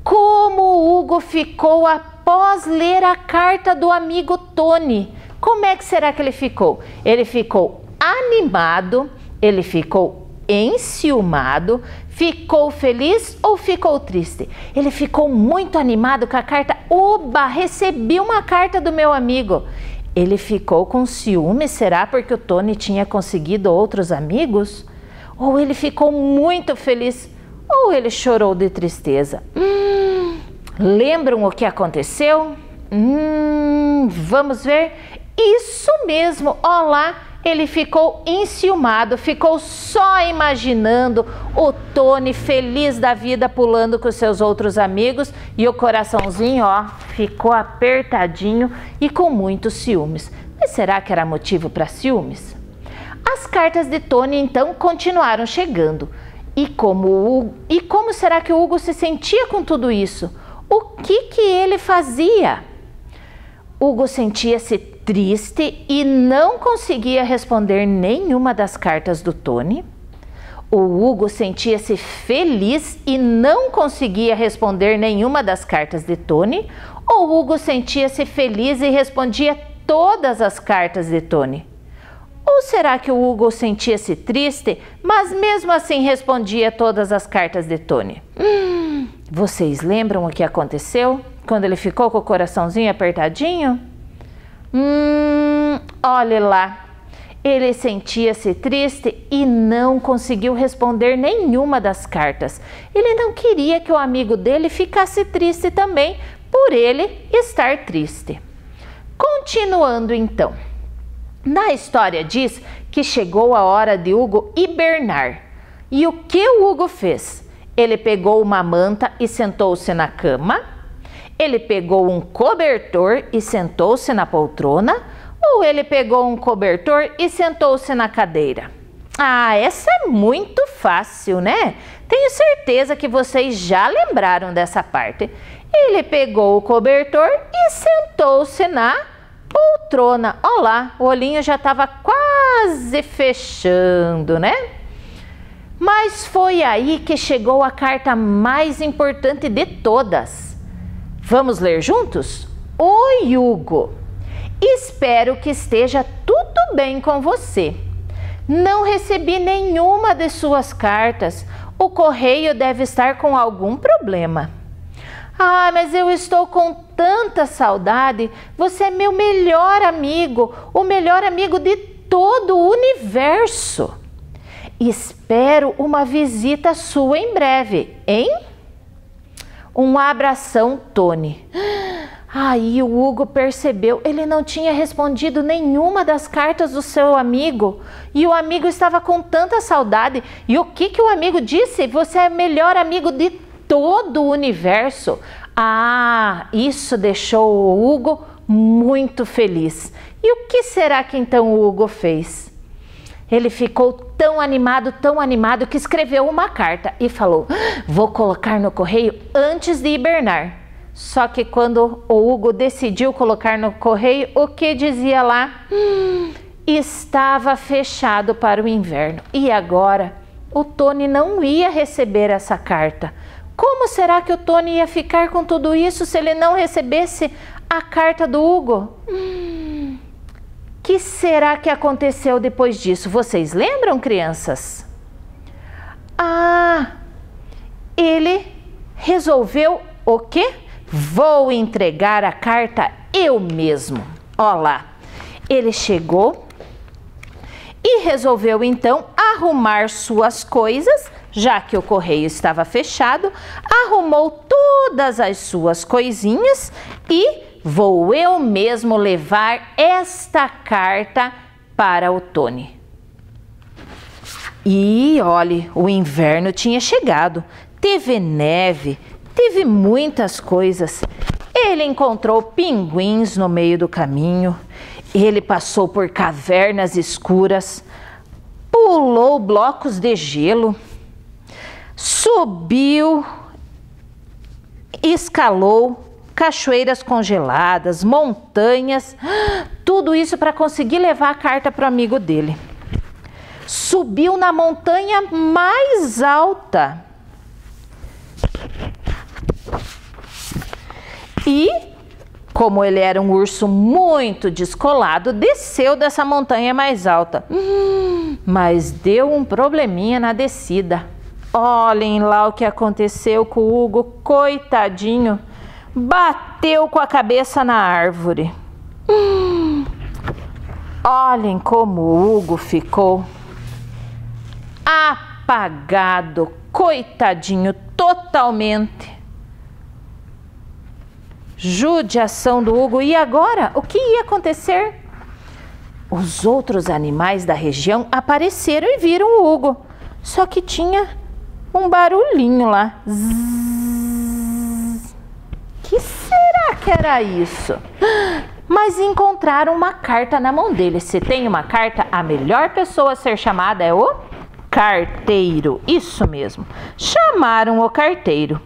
S3: Como o Hugo ficou após ler a carta do amigo Tony? Como é que será que ele ficou? Ele ficou animado, ele ficou enciumado, ficou feliz ou ficou triste? Ele ficou muito animado com a carta. Oba, recebi uma carta do meu amigo. Ele ficou com ciúme, será porque o Tony tinha conseguido outros amigos? Ou ele ficou muito feliz? Ou ele chorou de tristeza? Lembram o que aconteceu? Vamos ver? Isso mesmo, ó lá. Ele ficou enciumado, ficou só imaginando o Tony feliz da vida pulando com seus outros amigos e o coraçãozinho, ó, ficou apertadinho e com muitos ciúmes. Mas será que era motivo para ciúmes? As cartas de Tony então continuaram chegando. E como será que o Hugo se sentia com tudo isso? O que ele fazia? Hugo sentia-se triste e não conseguia responder nenhuma das cartas do Tony. O Hugo sentia-se feliz e não conseguia responder nenhuma das cartas de Tony. Ou o Hugo sentia-se feliz e respondia todas as cartas de Tony? Ou será que o Hugo sentia-se triste, mas mesmo assim respondia todas as cartas de Tony? Vocês lembram o que aconteceu quando ele ficou com o coraçãozinho apertadinho? Olhe lá, ele sentia-se triste e não conseguiu responder nenhuma das cartas. Ele não queria que o amigo dele ficasse triste também, por ele estar triste. Continuando então, na história diz que chegou a hora de Hugo hibernar. E o que o Hugo fez? Ele pegou uma manta e sentou-se na cama? Ele pegou um cobertor e sentou-se na poltrona? Ou ele pegou um cobertor e sentou-se na cadeira? Ah, essa é muito fácil, né? Tenho certeza que vocês já lembraram dessa parte. Ele pegou o cobertor e sentou-se na poltrona. Olha lá, o olhinho já estava quase fechando, né? Mas foi aí que chegou a carta mais importante de todas. Vamos ler juntos? Oi, Hugo! Espero que esteja tudo bem com você. Não recebi nenhuma de suas cartas. O correio deve estar com algum problema. Ah, mas eu estou com tanta saudade. Você é meu melhor amigo, o melhor amigo de todo o universo. Espero uma visita sua em breve, hein? Um abração, Tony. Aí o Hugo percebeu, ele não tinha respondido nenhuma das cartas do seu amigo. E o amigo estava com tanta saudade. E o que o amigo disse? Você é o melhor amigo de todo o universo. Ah, isso deixou o Hugo muito feliz. E o que será que então o Hugo fez? Ele ficou tão animado que escreveu uma carta e falou: vou colocar no correio antes de hibernar. Só que quando o Hugo decidiu colocar no correio, o que dizia lá? Estava fechado para o inverno. E agora o Tony não ia receber essa carta. Como será que o Tony ia ficar com tudo isso se ele não recebesse a carta do Hugo? Que será que aconteceu depois disso? Vocês lembram, crianças? Ah, ele resolveu o quê? Vou entregar a carta eu mesmo. Ó lá, ele chegou e resolveu então arrumar suas coisas, já que o correio estava fechado, arrumou todas as suas coisinhas e vou eu mesmo levar esta carta para o Tony. E olhe, o inverno tinha chegado, teve neve, teve muitas coisas. Ele encontrou pinguins no meio do caminho, ele passou por cavernas escuras, pulou blocos de gelo, subiu, escalou cachoeiras congeladas, montanhas, tudo isso para conseguir levar a carta para o amigo dele. Subiu na montanha mais alta e, como ele era um urso muito descolado, desceu dessa montanha mais alta. Mas deu um probleminha na descida. Olhem lá o que aconteceu com o Hugo, coitadinho. Bateu com a cabeça na árvore. Olhem como o Hugo ficou apagado, coitadinho, totalmente. Judiação do Hugo. E agora, o que ia acontecer? Os outros animais da região apareceram e viram o Hugo. Só que tinha um barulhinho lá. Zzz. Que será que era isso? Mas encontraram uma carta na mão dele. Se tem uma carta, a melhor pessoa a ser chamada é o carteiro. Isso mesmo. Chamaram o carteiro.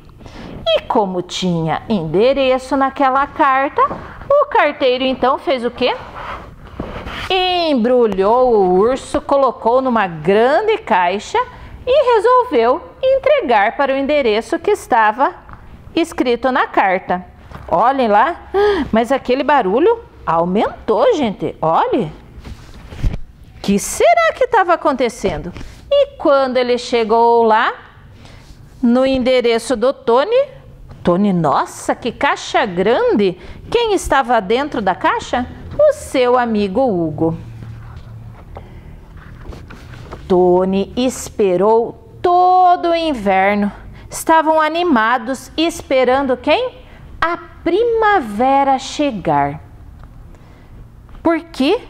S3: E como tinha endereço naquela carta, o carteiro então fez o quê? Embrulhou o urso, colocou numa grande caixa e resolveu entregar para o endereço que estava escrito na carta. Olhem lá, mas aquele barulho aumentou, gente. Olhe. O que será que estava acontecendo? E quando ele chegou lá, no endereço do Tony, nossa, que caixa grande! Quem estava dentro da caixa? O seu amigo Hugo. Tony esperou todo o inverno. Estavam animados, esperando quem? A primavera chegar. Porque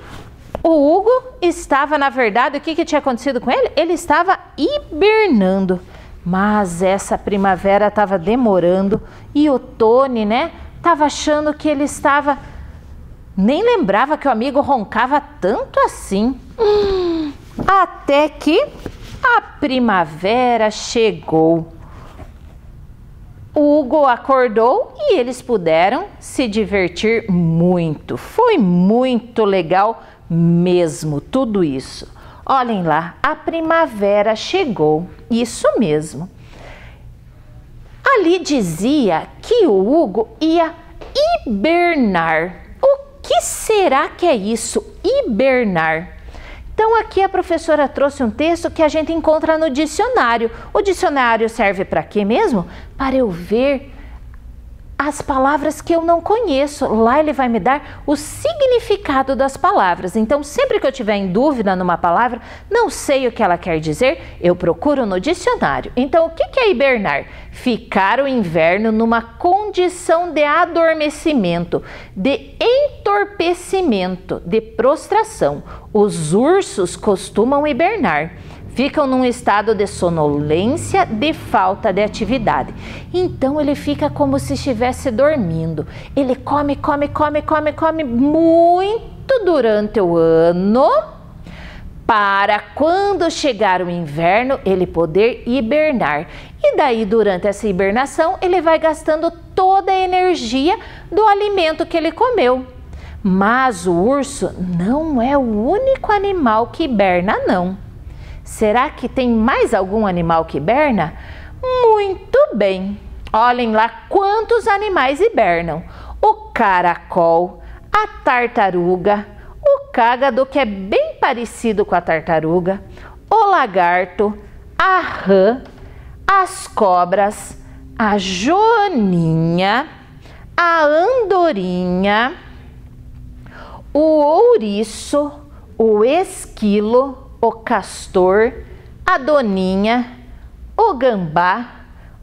S3: o Hugo estava, na verdade, o que tinha acontecido com ele? Ele estava hibernando. Mas essa primavera estava demorando e o Tony, né, estava achando que ele estava... Nem lembrava que o amigo roncava tanto assim. Até que a primavera chegou. O Hugo acordou e eles puderam se divertir muito. Foi muito legal mesmo tudo isso. Olhem lá, a primavera chegou, isso mesmo. Ali dizia que o Hugo ia hibernar. O que será que é isso, hibernar? Então aqui a professora trouxe um texto que a gente encontra no dicionário. O dicionário serve para quê mesmo? Para eu ver as palavras que eu não conheço. Lá ele vai me dar o significado das palavras. Então, sempre que eu tiver em dúvida numa palavra, não sei o que ela quer dizer, eu procuro no dicionário. Então, o que é hibernar? Ficar o inverno numa condição de adormecimento, de entorpecimento, de prostração. Os ursos costumam hibernar. Ficam num estado de sonolência, de falta de atividade. Então ele fica como se estivesse dormindo. Ele come muito durante o ano, para quando chegar o inverno ele poder hibernar. E daí durante essa hibernação ele vai gastando toda a energia do alimento que ele comeu. Mas o urso não é o único animal que hiberna, não. Será que tem mais algum animal que hiberna? Muito bem! Olhem lá quantos animais hibernam. O caracol, a tartaruga, o cágado, que é bem parecido com a tartaruga, o lagarto, a rã, as cobras, a joaninha, a andorinha, o ouriço, o esquilo, o castor, a doninha, o gambá,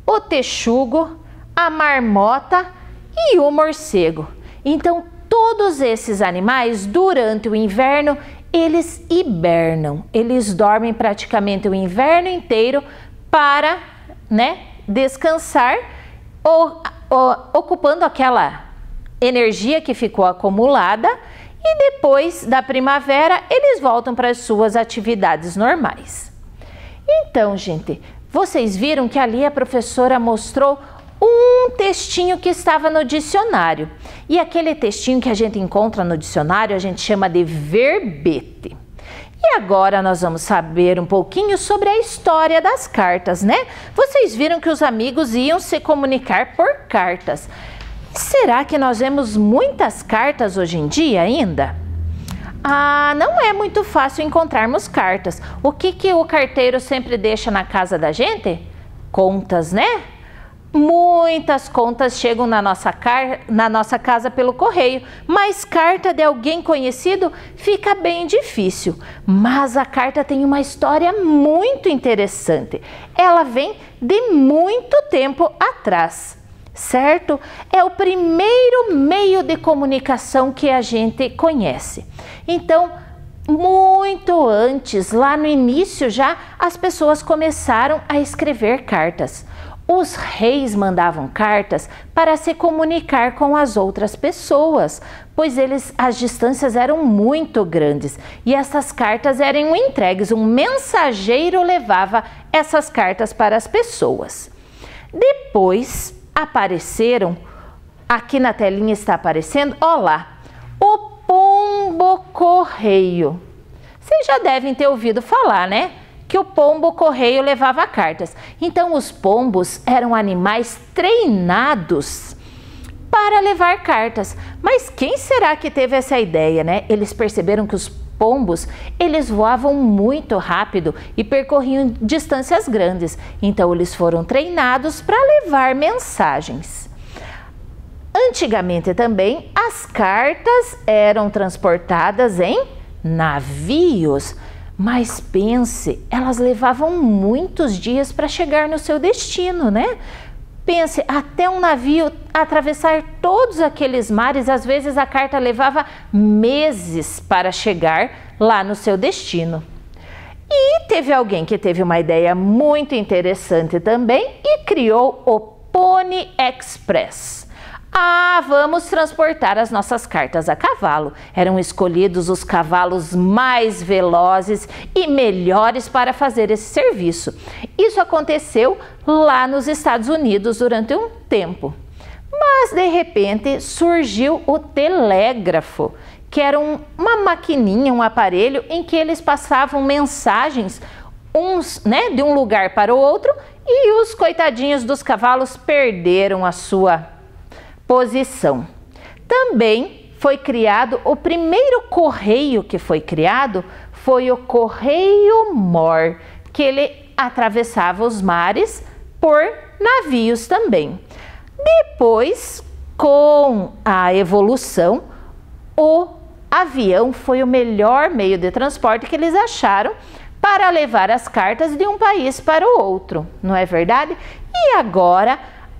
S3: o texugo, a marmota e o morcego. Então, todos esses animais, durante o inverno, eles hibernam. Eles dormem praticamente o inverno inteiro para, descansar, ocupando aquela energia que ficou acumulada, e depois da primavera eles voltam para as suas atividades normais. Então, gente, vocês viram que ali a professora mostrou um textinho que estava no dicionário. E aquele textinho que a gente encontra no dicionário a gente chama de verbete. E agora nós vamos saber um pouquinho sobre a história das cartas, né? Vocês viram que os amigos iam se comunicar por cartas. Será que nós vemos muitas cartas hoje em dia ainda? Ah, não é muito fácil encontrarmos cartas. O que o carteiro sempre deixa na casa da gente? Contas, né? Muitas contas chegam na nossa casa pelo correio, mas carta de alguém conhecido fica bem difícil. Mas a carta tem uma história muito interessante. Ela vem de muito tempo atrás, certo? É o primeiro meio de comunicação que a gente conhece. Então, muito antes, lá no início já, as pessoas começaram a escrever cartas. Os reis mandavam cartas para se comunicar com as outras pessoas, pois as distâncias eram muito grandes e essas cartas eram entregues. Um mensageiro levava essas cartas para as pessoas. Depois apareceram, aqui na telinha está aparecendo, ó lá, o pombo-correio. Vocês já devem ter ouvido falar, né? Que o pombo-correio levava cartas. Então, os pombos eram animais treinados para levar cartas. Mas quem será que teve essa ideia, né? Eles perceberam que os pombos, eles voavam muito rápido e percorriam distâncias grandes. Então, eles foram treinados para levar mensagens. Antigamente também, as cartas eram transportadas em navios. Mas pense, elas levavam muitos dias para chegar no seu destino, né? Pense, até um navio atravessar todos aqueles mares, às vezes a carta levava meses para chegar lá no seu destino. E teve alguém que teve uma ideia muito interessante também e criou o Pony Express. Ah, vamos transportar as nossas cartas a cavalo. Eram escolhidos os cavalos mais velozes e melhores para fazer esse serviço. Isso aconteceu lá nos Estados Unidos durante um tempo. Mas, de repente, surgiu o telégrafo, que era uma maquininha, um aparelho em que eles passavam mensagens de um lugar para o outro, e os coitadinhos dos cavalos perderam a sua posição. Também foi criado, o primeiro correio que foi criado foi o correio Mor, que ele atravessava os mares por navios também. Depois, com a evolução, o avião foi o melhor meio de transporte que eles acharam para levar as cartas de um país para o outro, não é verdade? E agora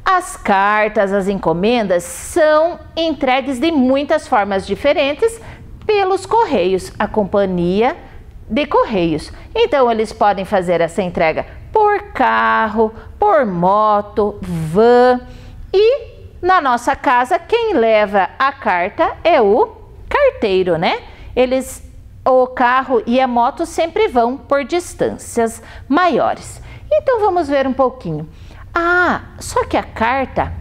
S3: as cartas, as encomendas são entregues de muitas formas diferentes pelos correios, a companhia de correios. Então, eles podem fazer essa entrega por carro, por moto, van, e na nossa casa quem leva a carta é o carteiro, né? O carro e a moto sempre vão por distâncias maiores. Então, vamos ver um pouquinho. Ah, só que a carta,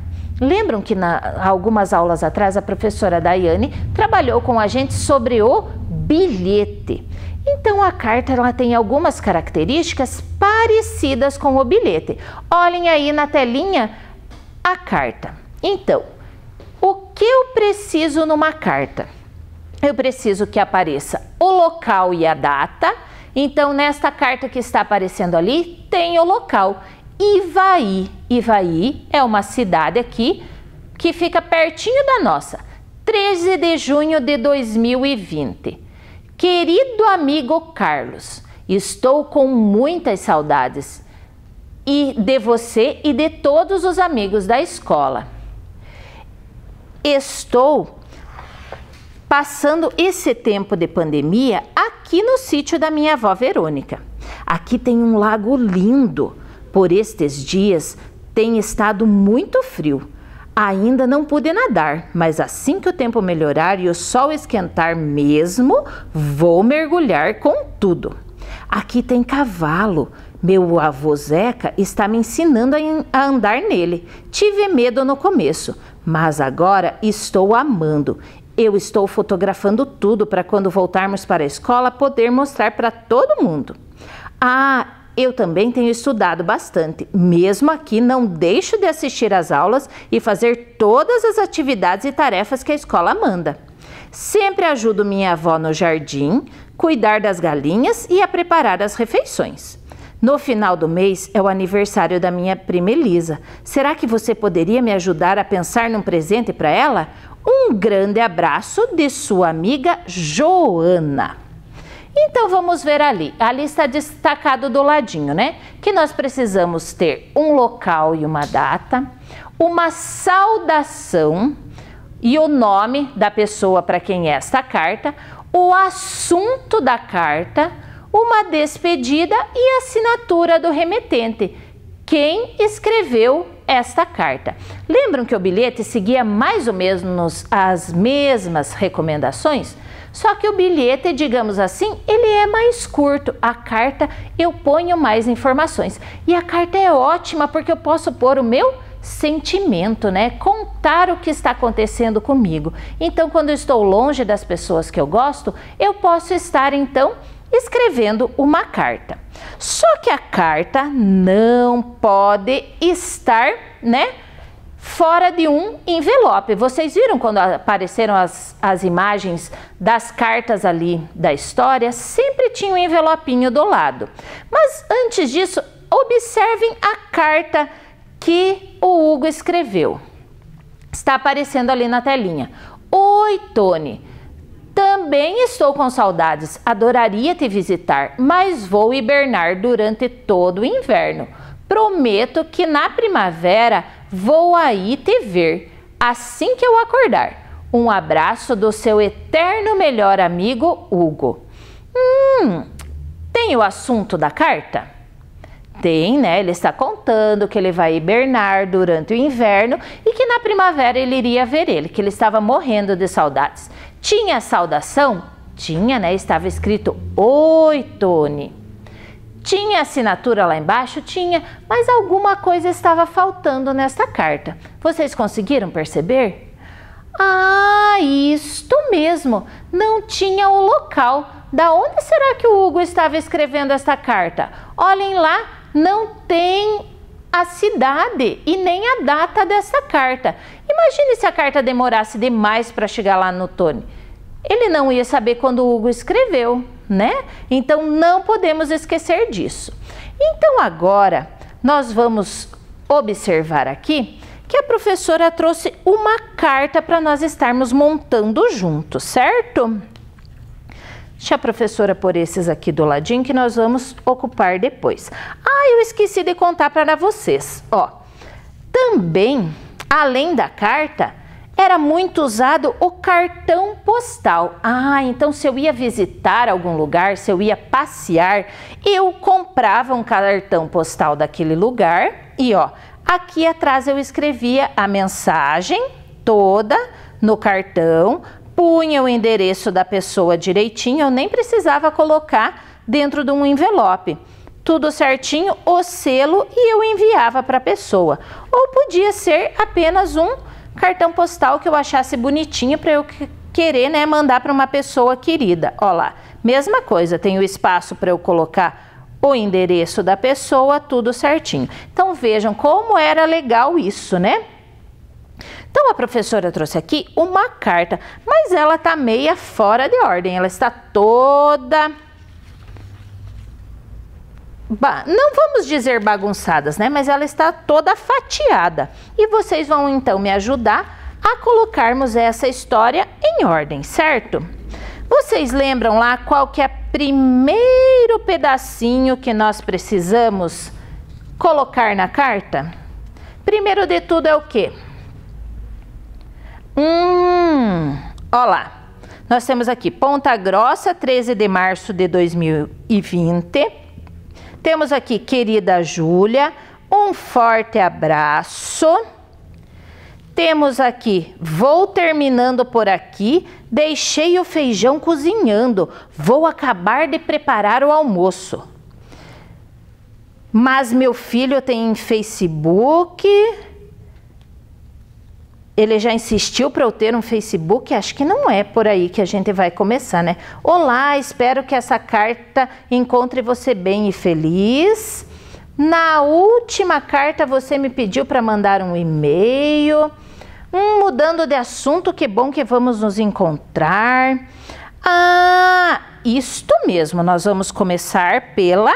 S3: lembram que algumas aulas atrás a professora Daiane trabalhou com a gente sobre o bilhete. Então a carta ela tem algumas características parecidas com o bilhete. Olhem aí na telinha a carta. Então, o que eu preciso numa carta? Eu preciso que apareça o local e a data. Então, nesta carta que está aparecendo ali, tem o local. Ivaí. Ivaí é uma cidade aqui que fica pertinho da nossa. 13 de junho de 2020. Querido amigo Carlos, estou com muitas saudades de você e de todos os amigos da escola. Estou passando esse tempo de pandemia aqui no sítio da minha avó Verônica. Aqui tem um lago lindo. Por estes dias tem estado muito frio. Ainda não pude nadar, mas assim que o tempo melhorar e o sol esquentar mesmo, vou mergulhar com tudo. Aqui tem cavalo. Meu avô Zeca está me ensinando a andar nele. Tive medo no começo, mas agora estou amando. Eu estou fotografando tudo para quando voltarmos para a escola poder mostrar para todo mundo. Eu também tenho estudado bastante. Mesmo aqui não deixo de assistir às aulas e fazer todas as atividades e tarefas que a escola manda. Sempre ajudo minha avó no jardim, cuidar das galinhas e a preparar as refeições. No final do mês é o aniversário da minha prima Elisa. Será que você poderia me ajudar a pensar num presente para ela? Um grande abraço de sua amiga Joana. Então vamos ver ali. Ali está destacado do ladinho, né? Que nós precisamos ter um local e uma data, uma saudação e o nome da pessoa para quem é esta carta, o assunto da carta, uma despedida e a assinatura do remetente. Quem escreveu esta carta? Lembram que o bilhete seguia mais ou menos as mesmas recomendações? Só que o bilhete, digamos assim, ele é mais curto. A carta eu ponho mais informações. E a carta é ótima porque eu posso pôr o meu sentimento, né? Contar o que está acontecendo comigo. Então, quando eu estou longe das pessoas que eu gosto, eu posso estar, então, escrevendo uma carta. Só que a carta não pode estar, né, fora de um envelope. Vocês viram quando apareceram as imagens das cartas ali da história? Sempre tinha um envelopinho do lado. Mas antes disso, observem a carta que o Hugo escreveu. Está aparecendo ali na telinha. Oi, Tony. Também estou com saudades. Adoraria te visitar, mas vou hibernar durante todo o inverno. Prometo que na primavera vou aí te ver, assim que eu acordar. Um abraço do seu eterno melhor amigo, Hugo. Tem o assunto da carta? Tem, né? Ele está contando que ele vai hibernar durante o inverno e que na primavera ele iria ver ele, que ele estava morrendo de saudades. Tinha saudação? Tinha, né? Estava escrito Oi, Tony. Tinha assinatura lá embaixo? Tinha, mas alguma coisa estava faltando nesta carta. Vocês conseguiram perceber? Isto mesmo, não tinha o local. Da onde será que o Hugo estava escrevendo esta carta? Olhem lá, não tem a cidade e nem a data dessa carta. Imagine se a carta demorasse demais para chegar lá no Tony. Ele não ia saber quando o Hugo escreveu, né? Então não podemos esquecer disso. Então agora nós vamos observar aqui que a professora trouxe uma carta para nós estarmos montando juntos, certo? Deixa a professora pôr esses aqui do ladinho que nós vamos ocupar depois. Eu esqueci de contar para vocês. Também, além da carta, era muito usado o cartão postal. Então se eu ia visitar algum lugar, se eu ia passear, eu comprava um cartão postal daquele lugar e aqui atrás eu escrevia a mensagem toda no cartão, punha o endereço da pessoa direitinho, eu nem precisava colocar dentro de um envelope. Tudo certinho, o selo, e eu enviava para a pessoa. Ou podia ser apenas um cartão postal que eu achasse bonitinho para eu querer, né, mandar para uma pessoa querida. Ó lá, mesma coisa, tem o espaço para eu colocar o endereço da pessoa, tudo certinho. Então vejam como era legal isso, né? Então a professora trouxe aqui uma carta, mas ela tá meia fora de ordem, ela está toda... não vamos dizer bagunçadas, né? Mas ela está toda fatiada. E vocês vão então me ajudar a colocarmos essa história em ordem, certo? Vocês lembram lá qual que é o primeiro pedacinho que nós precisamos colocar na carta? Primeiro de tudo é o quê? Ó lá. Nós temos aqui Ponta Grossa, 13 de março de 2020. Temos aqui querida Júlia, um forte abraço. Temos aqui, vou terminando por aqui, deixei o feijão cozinhando, vou acabar de preparar o almoço. Mas meu filho tem Facebook, ele já insistiu para eu ter um Facebook, acho que não é por aí que a gente vai começar, né? Olá, espero que essa carta encontre você bem e feliz. Na última carta você me pediu para mandar um e-mail. Mudando de assunto, que bom que vamos nos encontrar. Ah, isto mesmo, nós vamos começar pela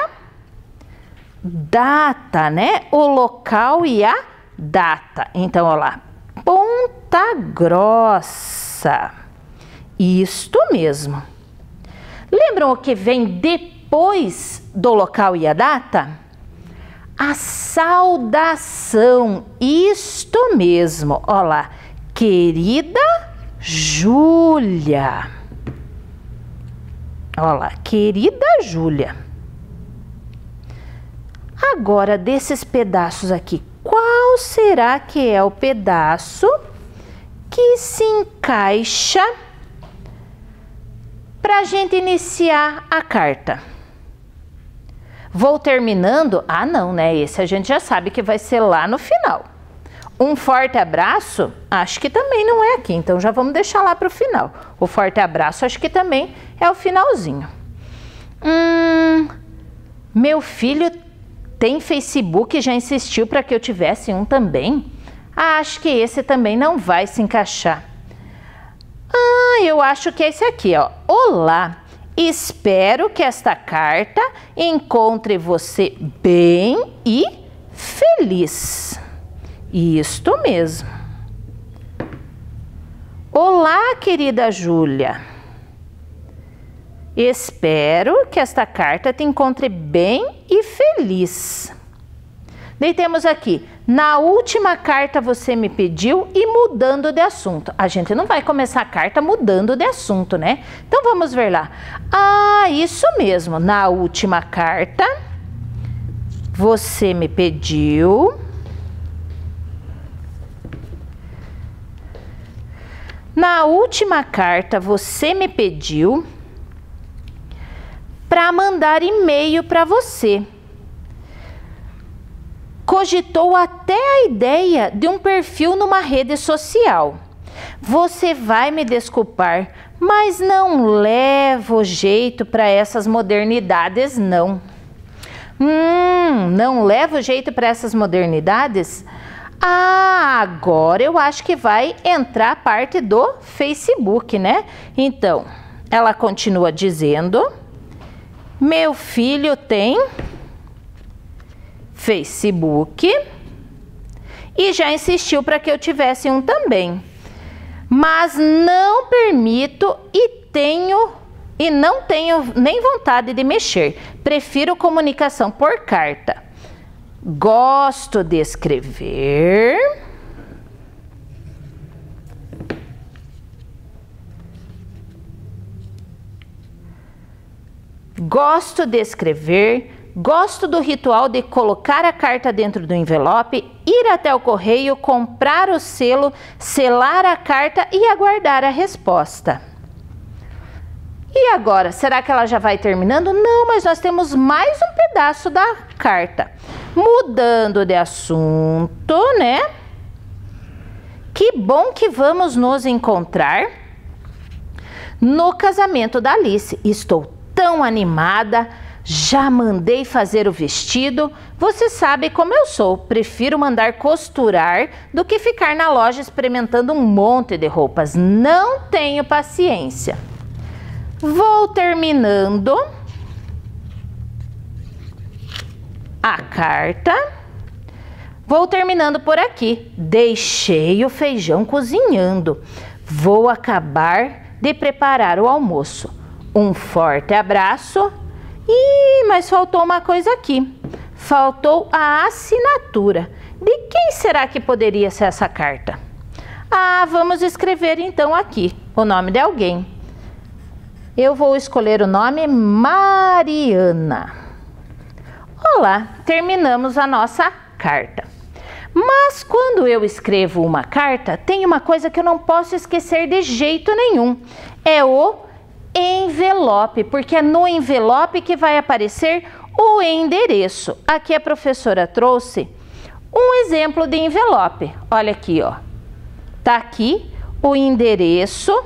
S3: data, né? O local e a data. Então, olha lá, Ponta Grossa. Isto mesmo. Lembram o que vem depois do local e a data? A saudação. Isto mesmo. Olha lá, querida Júlia. Olha lá, querida Júlia. Agora, desses pedaços aqui, qual será que é o pedaço que se encaixa para a gente iniciar a carta? Vou terminando? Ah, não, né? Esse a gente já sabe que vai ser lá no final. Um forte abraço? Acho que também não é aqui, então já vamos deixar lá para o final. O forte abraço acho que também é o finalzinho. Meu filho tem Facebook, já insistiu para que eu tivesse um também. Ah, acho que esse também não vai se encaixar. Ah, eu acho que é esse aqui, ó. Olá, espero que esta carta encontre você bem e feliz. Isto mesmo. Olá, querida Júlia. Espero que esta carta te encontre bem e feliz. Daí temos aqui, na última carta você me pediu e mudando de assunto. A gente não vai começar a carta mudando de assunto, né? Então vamos ver lá. Ah, isso mesmo, na última carta você me pediu. Na última carta você me pediu para mandar e-mail para você. Cogitou até a ideia de um perfil numa rede social. Você vai me desculpar, mas não levo jeito para essas modernidades, não. Não levo jeito para essas modernidades? Ah, agora eu acho que vai entrar a parte do Facebook, né? Então, ela continua dizendo: meu filho tem Facebook e já insistiu para que eu tivesse um também, mas não permito e não tenho nem vontade de mexer. Prefiro comunicação por carta. Gosto de escrever. Gosto de escrever, gosto do ritual de colocar a carta dentro do envelope, ir até o correio, comprar o selo, selar a carta e aguardar a resposta. E agora, será que ela já vai terminando? Não, mas nós temos mais um pedaço da carta. Mudando de assunto, né? Que bom que vamos nos encontrar no casamento da Alice. Estou tão animada, já mandei fazer o vestido. Você sabe como eu sou, prefiro mandar costurar do que ficar na loja experimentando um monte de roupas. Não tenho paciência. Vou terminando a carta. Vou terminando por aqui. Deixei o feijão cozinhando. Vou acabar de preparar o almoço. Um forte abraço. Mas faltou uma coisa aqui. Faltou a assinatura. De quem será que poderia ser essa carta? Ah, vamos escrever então aqui o nome de alguém. Eu vou escolher o nome Mariana. Olá, terminamos a nossa carta. Mas quando eu escrevo uma carta, tem uma coisa que eu não posso esquecer de jeito nenhum. É o envelope, porque é no envelope que vai aparecer o endereço. Aqui a professora trouxe um exemplo de envelope. Olha aqui, ó. Tá aqui o endereço,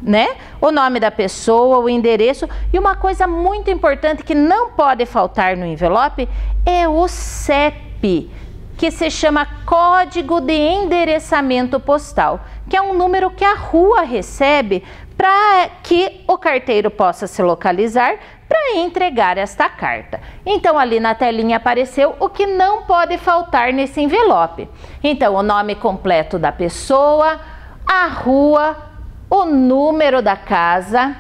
S3: né? O nome da pessoa, o endereço. E uma coisa muito importante que não pode faltar no envelope é o CEP, que se chama Código de Endereçamento Postal, que é um número que a rua recebe para que o carteiro possa se localizar para entregar esta carta. Então ali na telinha apareceu o que não pode faltar nesse envelope. Então o nome completo da pessoa, a rua, o número da casa,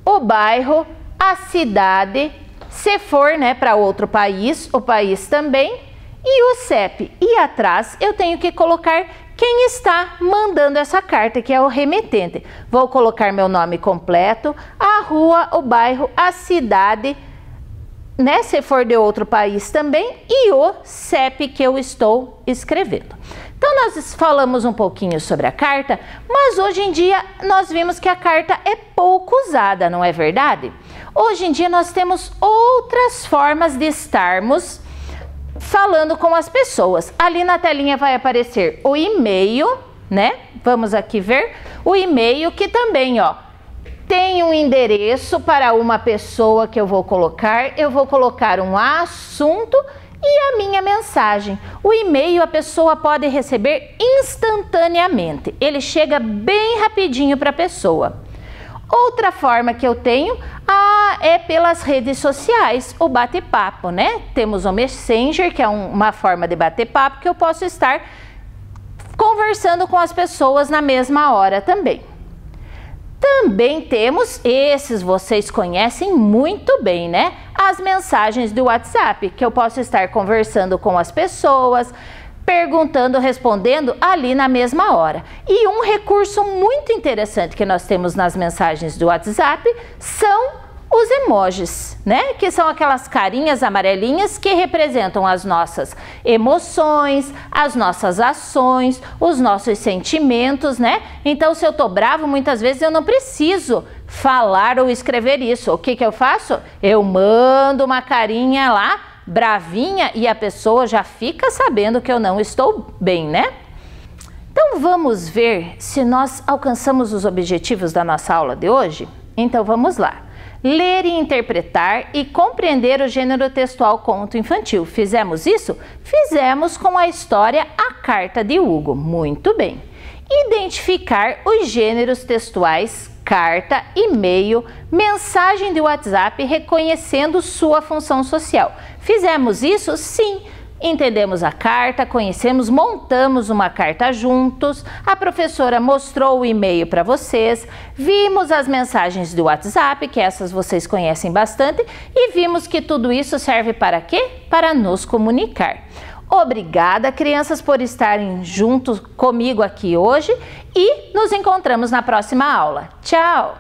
S3: o bairro, a cidade, se for, né, para outro país, o país também, e o CEP. E atrás eu tenho que colocar quem está mandando essa carta, que é o remetente. Vou colocar meu nome completo, a rua, o bairro, a cidade, né, se for de outro país também, e o CEP que eu estou escrevendo. Então nós falamos um pouquinho sobre a carta, mas hoje em dia nós vimos que a carta é pouco usada, não é verdade? Hoje em dia nós temos outras formas de estarmos falando com as pessoas. Ali na telinha vai aparecer o e-mail, né? Vamos aqui ver o e-mail, que também, ó, tem um endereço para uma pessoa que eu vou colocar. Eu vou colocar um assunto e a minha mensagem. O e-mail a pessoa pode receber instantaneamente. Ele chega bem rapidinho para a pessoa. Outra forma que eu tenho é pelas redes sociais, o bate-papo, né? Temos o Messenger, que é uma forma de bater-papo que eu posso estar conversando com as pessoas na mesma hora também. Também temos, esses vocês conhecem muito bem, né? As mensagens do WhatsApp, que eu posso estar conversando com as pessoas, perguntando, respondendo ali na mesma hora. E um recurso muito interessante que nós temos nas mensagens do WhatsApp são os emojis, né? Que são aquelas carinhas amarelinhas que representam as nossas emoções, as nossas ações, os nossos sentimentos, né? Então, se eu tô bravo, muitas vezes eu não preciso falar ou escrever isso. O que que eu faço? Eu mando uma carinha lá, bravinha, e a pessoa já fica sabendo que eu não estou bem, né? Então vamos ver se nós alcançamos os objetivos da nossa aula de hoje? Então vamos lá. Ler e interpretar e compreender o gênero textual conto infantil. Fizemos isso? Fizemos com a história A Carta de Hugo. Muito bem. Identificar os gêneros textuais carta, e-mail, mensagem de WhatsApp, reconhecendo sua função social. Fizemos isso? Sim. Entendemos a carta, conhecemos, montamos uma carta juntos, a professora mostrou o e-mail para vocês, vimos as mensagens do WhatsApp, que essas vocês conhecem bastante, e vimos que tudo isso serve para quê? Para nos comunicar. Obrigada, crianças, por estarem juntos comigo aqui hoje e nos encontramos na próxima aula. Tchau!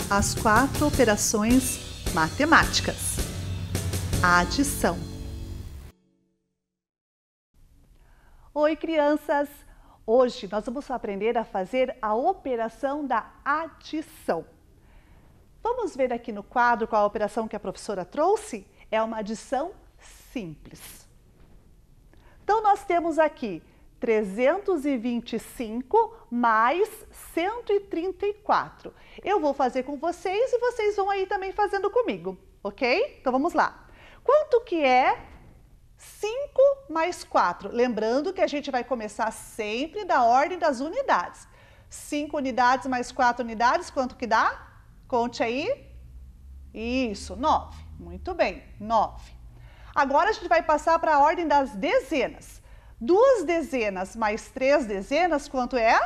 S4: As 4 operações matemáticas. A adição. Oi, crianças! Hoje nós vamos aprender a fazer a operação da adição. Vamos ver aqui no quadro qual a operação que a professora trouxe? É uma adição simples. Então, nós temos aqui 325 mais 134. Eu vou fazer com vocês e vocês vão aí também fazendo comigo, ok? Então, vamos lá. Quanto que é 5 mais 4? Lembrando que a gente vai começar sempre da ordem das unidades. 5 unidades mais 4 unidades, quanto que dá? Conte aí. Isso, 9. Muito bem, 9. Agora a gente vai passar para a ordem das dezenas. 2 dezenas mais 3 dezenas, quanto é?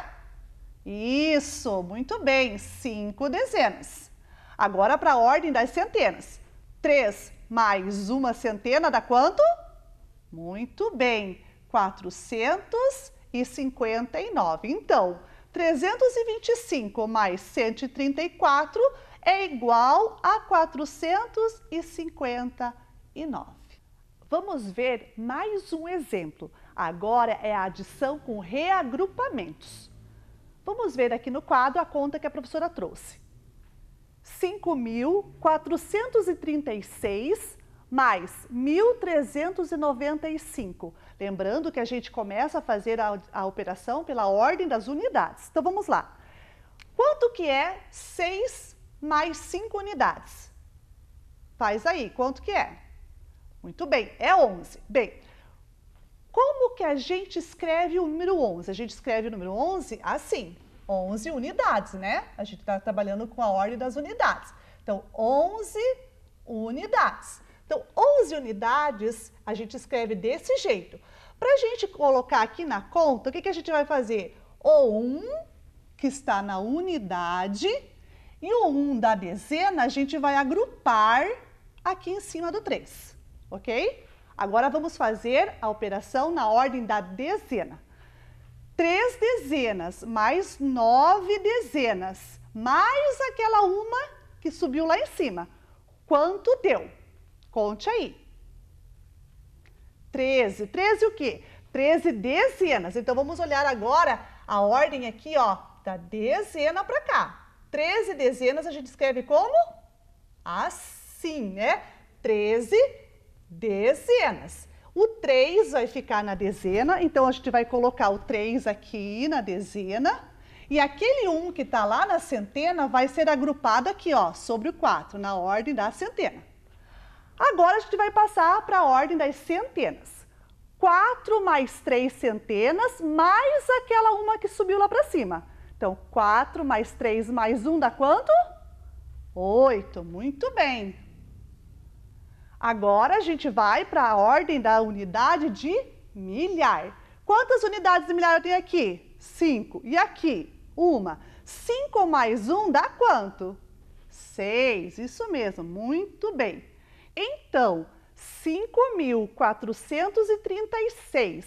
S4: Isso, muito bem, 5 dezenas. Agora para a ordem das centenas. 3 mais 1 centena dá quanto? Muito bem, 459. Então, 325 mais 134 é igual a 459. Vamos ver mais um exemplo. Agora é a adição com reagrupamentos. Vamos ver aqui no quadro a conta que a professora trouxe. 5.436 mais 1.395. Lembrando que a gente começa a fazer a operação pela ordem das unidades. Então vamos lá. Quanto que é 6 mais 5 unidades? Faz aí, quanto que é? Muito bem, é 11. Bem, como que a gente escreve o número 11? A gente escreve o número 11 assim, 11 unidades, né? A gente está trabalhando com a ordem das unidades. Então, 11 unidades. Então, 11 unidades a gente escreve desse jeito. Para a gente colocar aqui na conta, o que a gente vai fazer? O 1, que está na unidade, e o 1 da dezena a gente vai agrupar aqui em cima do 3, ok? Agora vamos fazer a operação na ordem da dezena. 3 dezenas mais 9 dezenas, mais aquela uma que subiu lá em cima. Quanto deu? Conte aí. 13. 13 o quê? 13 dezenas. Então, vamos olhar agora a ordem aqui, ó, da dezena para cá. 13 dezenas a gente escreve como? Assim, né? 13 dezenas. O 3 vai ficar na dezena, então a gente vai colocar o 3 aqui na dezena. E aquele 1 que está lá na centena vai ser agrupado aqui, ó, sobre o 4, na ordem da centena. Agora a gente vai passar para a ordem das centenas. 4 mais 3 centenas, mais aquela uma que subiu lá para cima. Então, 4 mais 3 mais 1 dá quanto? 8. Muito bem. Agora a gente vai para a ordem da unidade de milhar. Quantas unidades de milhar eu tenho aqui? 5. E aqui? 1. 5 mais 1 dá quanto? 6. Isso mesmo, muito bem. Então, 5.436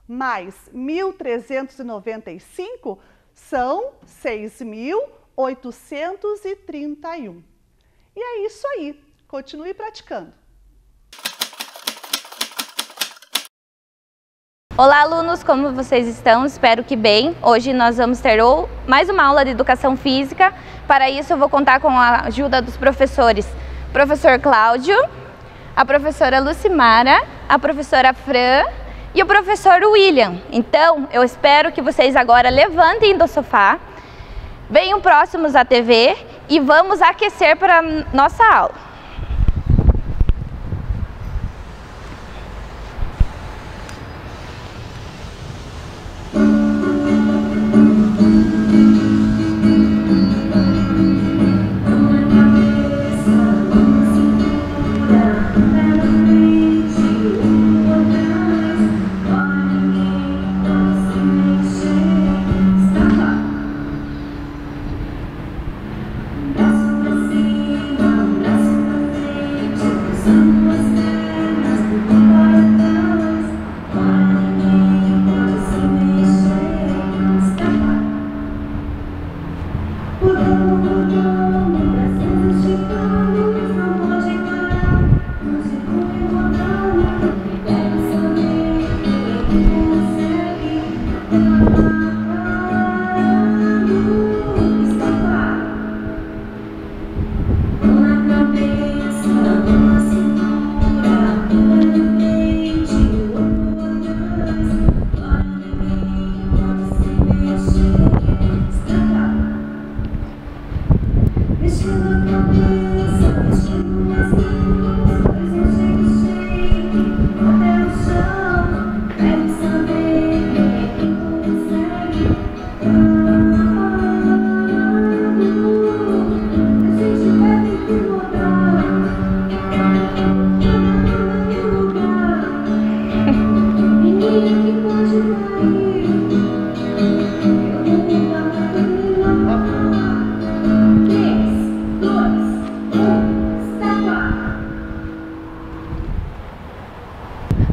S4: mais 1.395 são 6.831. E é isso aí. Continue praticando.
S1: Olá, alunos, como vocês estão? Espero que bem. Hoje nós vamos ter mais uma aula de Educação Física. Para isso, eu vou contar com a ajuda dos professores. Professor Cláudio, a professora Lucimara, a professora Fran e o professor William. Então, eu espero que vocês agora levantem do sofá, venham próximos à TV e vamos aquecer para a nossa aula.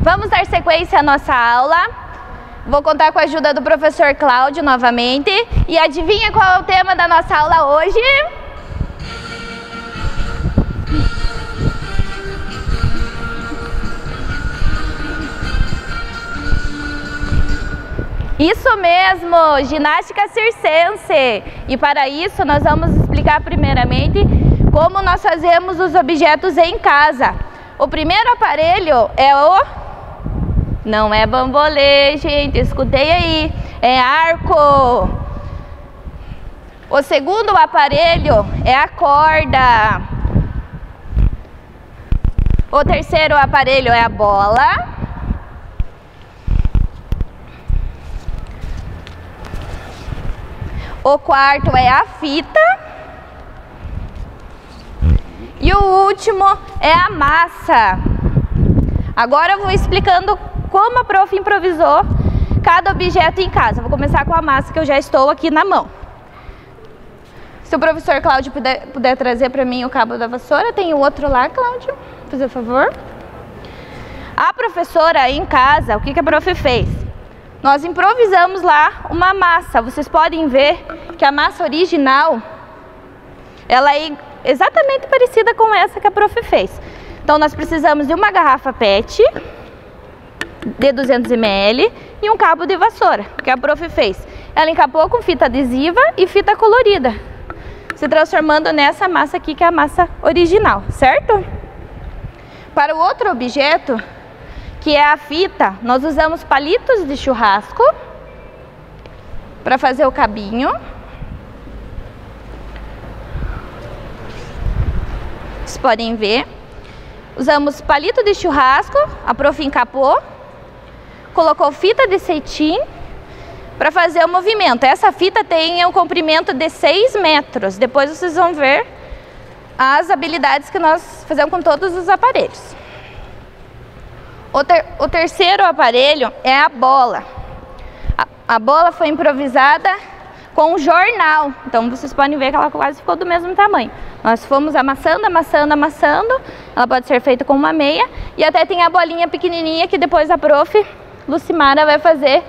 S1: Vamos dar sequência à nossa aula. Vou contar com a ajuda do professor Cláudio novamente. E adivinha qual é o tema da nossa aula hoje?
S5: Isso mesmo, ginástica circense. E para isso nós vamos explicar primeiramente como nós fazemos os objetos em casa. O primeiro aparelho é o... Não é bambolê, gente, escutei aí. É arco. O segundo aparelho é a corda. O terceiro aparelho é a bola. O quarto é a fita. E o último é a massa. Agora eu vou explicando como a prof improvisou cada objeto em casa. Vou começar com a massa que eu já estou aqui na mão. Se o professor Cláudio puder trazer para mim o cabo da vassoura, tem o outro lá, Cláudio, por favor. A professora em casa, o que a prof fez? Nós improvisamos lá uma massa. Vocês podem ver que a massa original, ela é exatamente parecida com essa que a prof fez. Então nós precisamos de uma garrafa PET de 200 ml e um cabo de vassoura, que a prof fez. Ela encapou com fita adesiva e fita colorida, se transformando nessa massa aqui, que é a massa original, certo? Para o outro objeto, que é a fita, nós usamos palitos de churrasco para fazer o cabinho. Vocês podem ver. Usamos palito de churrasco, a prof encapou, colocou fita de cetim para fazer o movimento. Essa fita tem um comprimento de 6 metros. Depois vocês vão ver as habilidades que nós fazemos com todos os aparelhos. O terceiro aparelho é a bola. A bola foi improvisada com um jornal. Então vocês podem ver que ela quase ficou do mesmo tamanho. Nós fomos amassando, amassando, amassando. Ela pode ser feita com uma meia. E até tem a bolinha pequenininha que depois a prof Lucimara vai fazer.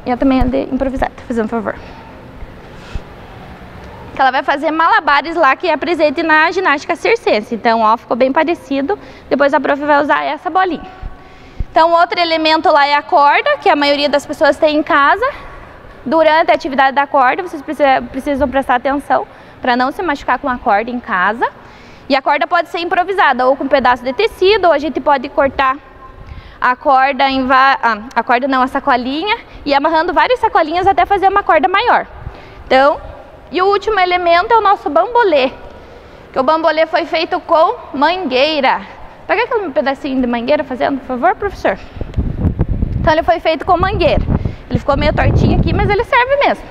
S5: E eu também andei improvisada, fazendo um favor. Que ela vai fazer malabares lá, que é presente na ginástica circense. Então, ó, ficou bem parecido. Depois a prof vai usar essa bolinha. Então, outro elemento lá é a corda, que a maioria das pessoas tem em casa. Durante a atividade da corda, vocês precisam prestar atenção para não se machucar com a corda em casa. E a corda pode ser improvisada, ou com um pedaço de tecido, ou a gente pode cortar a corda a sacolinha, e amarrando várias sacolinhas até fazer uma corda maior. Então, e o último elemento é o nosso bambolê, que o bambolê foi feito com mangueira. Pega aquele pedacinho de mangueira fazendo, por favor, professor? Então ele foi feito com mangueira. Ele ficou meio tortinho aqui, mas ele serve mesmo.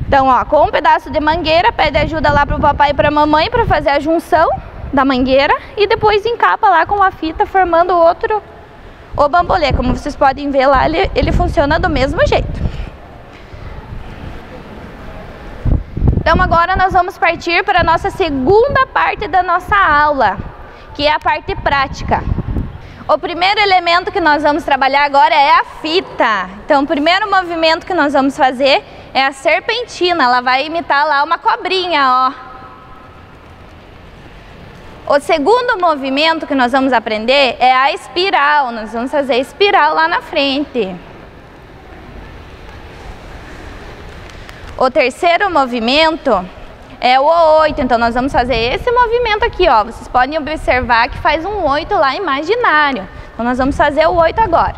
S5: Então, ó, com um pedaço de mangueira, pede ajuda lá pro papai e pra mamãe para fazer a junção da mangueira e depois encapa lá com a fita, formando o bambolê. Como vocês podem ver lá, ele funciona do mesmo jeito. Então agora nós vamos partir para a nossa segunda parte da nossa aula, que é a parte prática. O primeiro elemento que nós vamos trabalhar agora é a fita. Então o primeiro movimento que nós vamos fazer é a serpentina. Ela vai imitar lá uma cobrinha, ó. O segundo movimento que nós vamos aprender é a espiral. Nós vamos fazer espiral lá na frente. O terceiro movimento é o 8, então nós vamos fazer esse movimento aqui, ó. Vocês podem observar que faz um 8 lá imaginário. Então nós vamos fazer o 8 agora.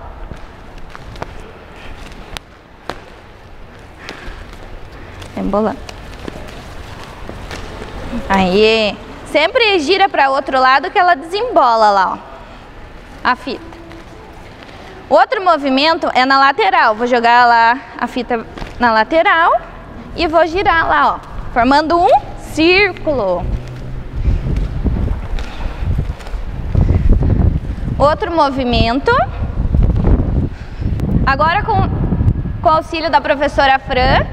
S5: Embolando. Aí, sempre gira para o outro lado que ela desembola lá, ó, a fita. O outro movimento é na lateral. Vou jogar lá a fita na lateral e vou girar lá, ó, formando um círculo. Outro movimento. Agora com o auxílio da professora Fran,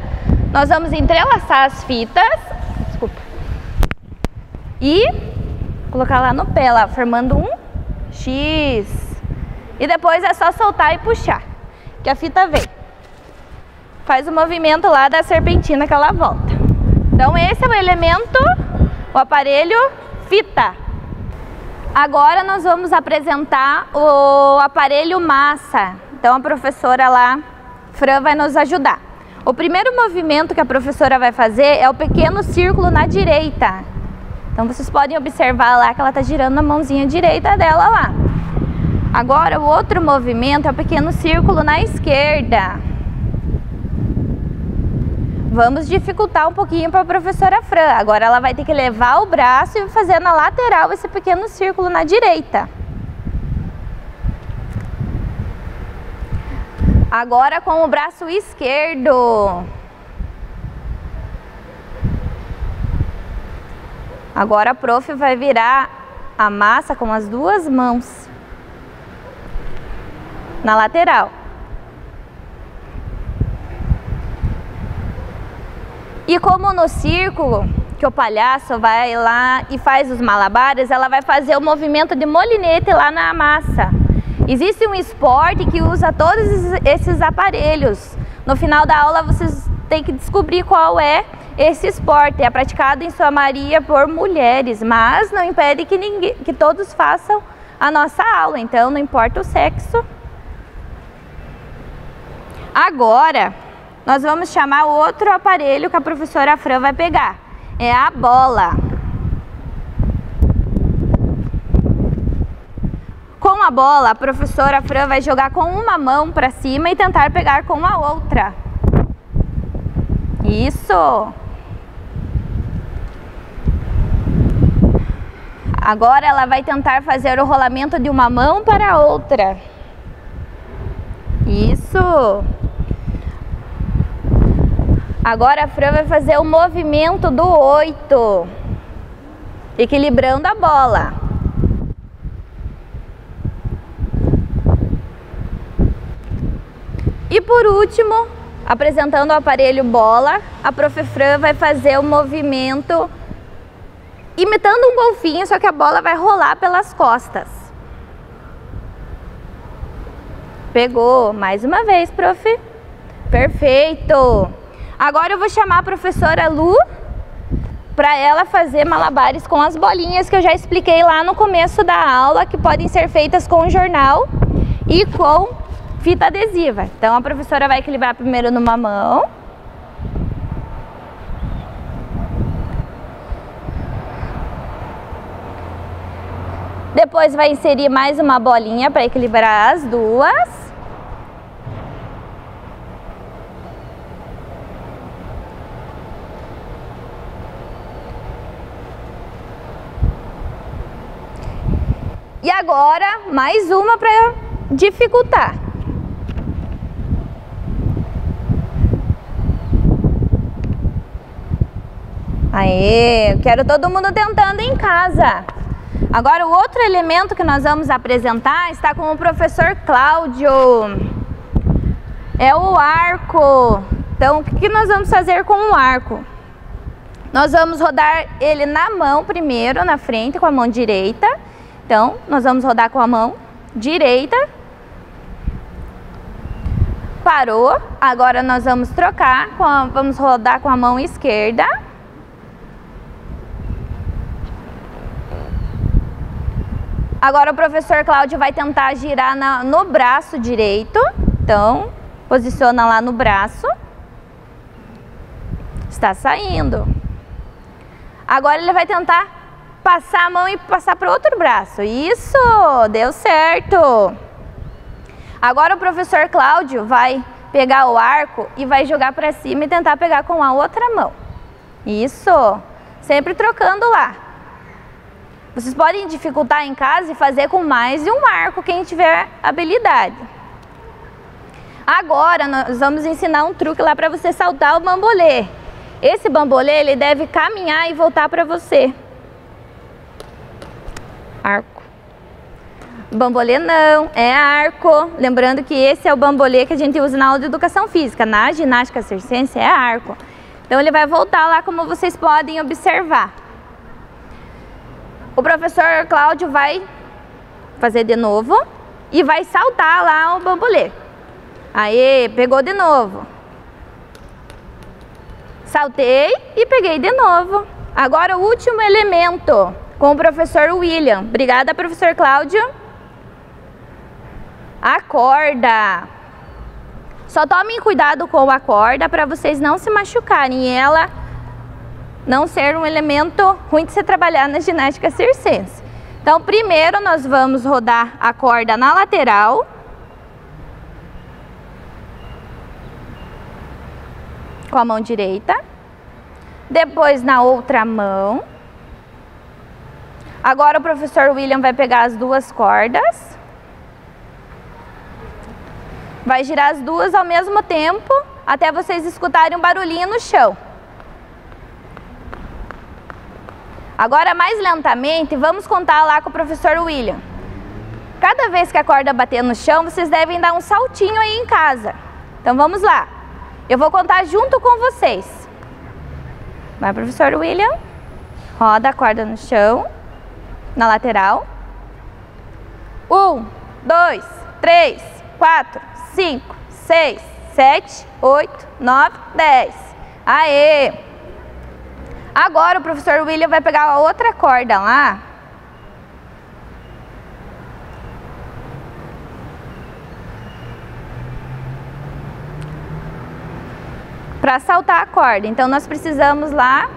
S5: nós vamos entrelaçar as fitas. Desculpa. E colocar lá no pé, lá, formando um X. E depois é só soltar e puxar, que a fita vem. Faz o movimento lá da serpentina que ela volta. Então esse é o elemento, o aparelho fita. Agora nós vamos apresentar o aparelho massa. Então a professora lá Fran vai nos ajudar. O primeiro movimento que a professora vai fazer é o pequeno círculo na direita. Então vocês podem observar lá que ela está girando a mãozinha direita dela lá. Agora o outro movimento é o pequeno círculo na esquerda. Vamos dificultar um pouquinho para a professora Fran. Agora ela vai ter que levar o braço e fazer na lateral esse pequeno círculo na direita. Agora com o braço esquerdo. Agora a prof vai virar a massa com as duas mãos na lateral. E como no círculo, que o palhaço vai lá e faz os malabares, ela vai fazer o movimento de molinete lá na massa. Existe um esporte que usa todos esses aparelhos. No final da aula vocês têm que descobrir qual é esse esporte. É praticado em sua maioria por mulheres, mas não impede que todos façam a nossa aula, então não importa o sexo. Agora, nós vamos chamar o outro aparelho que a professora Fran vai pegar. É a bola. Com a bola, a professora Fran vai jogar com uma mão para cima e tentar pegar com a outra. Isso! Agora ela vai tentar fazer o rolamento de uma mão para a outra. Isso! Agora a Fran vai fazer o movimento do 8, equilibrando a bola. E por último, apresentando o aparelho bola, a prof. Fran vai fazer o movimento imitando um golfinho, só que a bola vai rolar pelas costas. Pegou, mais uma vez, prof. Perfeito! Agora eu vou chamar a professora Lu para ela fazer malabares com as bolinhas que eu já expliquei lá no começo da aula, que podem ser feitas com jornal e com fita adesiva. Então a professora vai equilibrar primeiro numa mão. Depois vai inserir mais uma bolinha para equilibrar as duas. E agora mais uma para dificultar. Aê, eu quero todo mundo tentando em casa. Agora o outro elemento que nós vamos apresentar está com o professor Cláudio. É o arco. Então o que nós vamos fazer com o arco? Nós vamos rodar ele na mão primeiro, na frente com a mão direita. Então nós vamos rodar com a mão direita. Parou. Agora nós vamos trocar, vamos rodar com a mão esquerda. Agora o professor Cláudio vai tentar girar no braço direito. Então, posiciona lá no braço. Está saindo. Agora ele vai tentar passar a mão e passar para o outro braço. Isso, deu certo. Agora o professor Cláudio vai pegar o arco e vai jogar para cima e tentar pegar com a outra mão. Isso, sempre trocando lá. Vocês podem dificultar em casa e fazer com mais de um arco, quem tiver habilidade. Agora nós vamos ensinar um truque lá para você saltar o bambolê. Esse bambolê, ele deve caminhar e voltar para você. Arco. Bambolê não, é arco. Lembrando que esse é o bambolê que a gente usa na aula de educação física. Na ginástica circense é arco. Então ele vai voltar lá, como vocês podem observar. O professor Cláudio vai fazer de novo e vai saltar lá o bambolê. Aê, pegou de novo. Saltei e peguei de novo. Agora o último elemento com o professor William. Obrigada, professor Cláudio. A corda. Só tomem cuidado com a corda para vocês não se machucarem e ela não ser um elemento ruim de se trabalhar na ginástica circense. Então, primeiro nós vamos rodar a corda na lateral. Com a mão direita. Depois na outra mão. Agora o professor William vai pegar as duas cordas. Vai girar as duas ao mesmo tempo, até vocês escutarem um barulhinho no chão. Agora, mais lentamente, vamos contar lá com o professor William. Cada vez que a corda bater no chão, vocês devem dar um saltinho aí em casa. Então, vamos lá. Eu vou contar junto com vocês. Vai, professor William. Roda a corda no chão, na lateral. 1, 2, 3, 4, 5, 6, 7, 8, 9, 10. Aê! Agora o professor William vai pegar a outra corda lá. Para saltar a corda. Então nós precisamos lá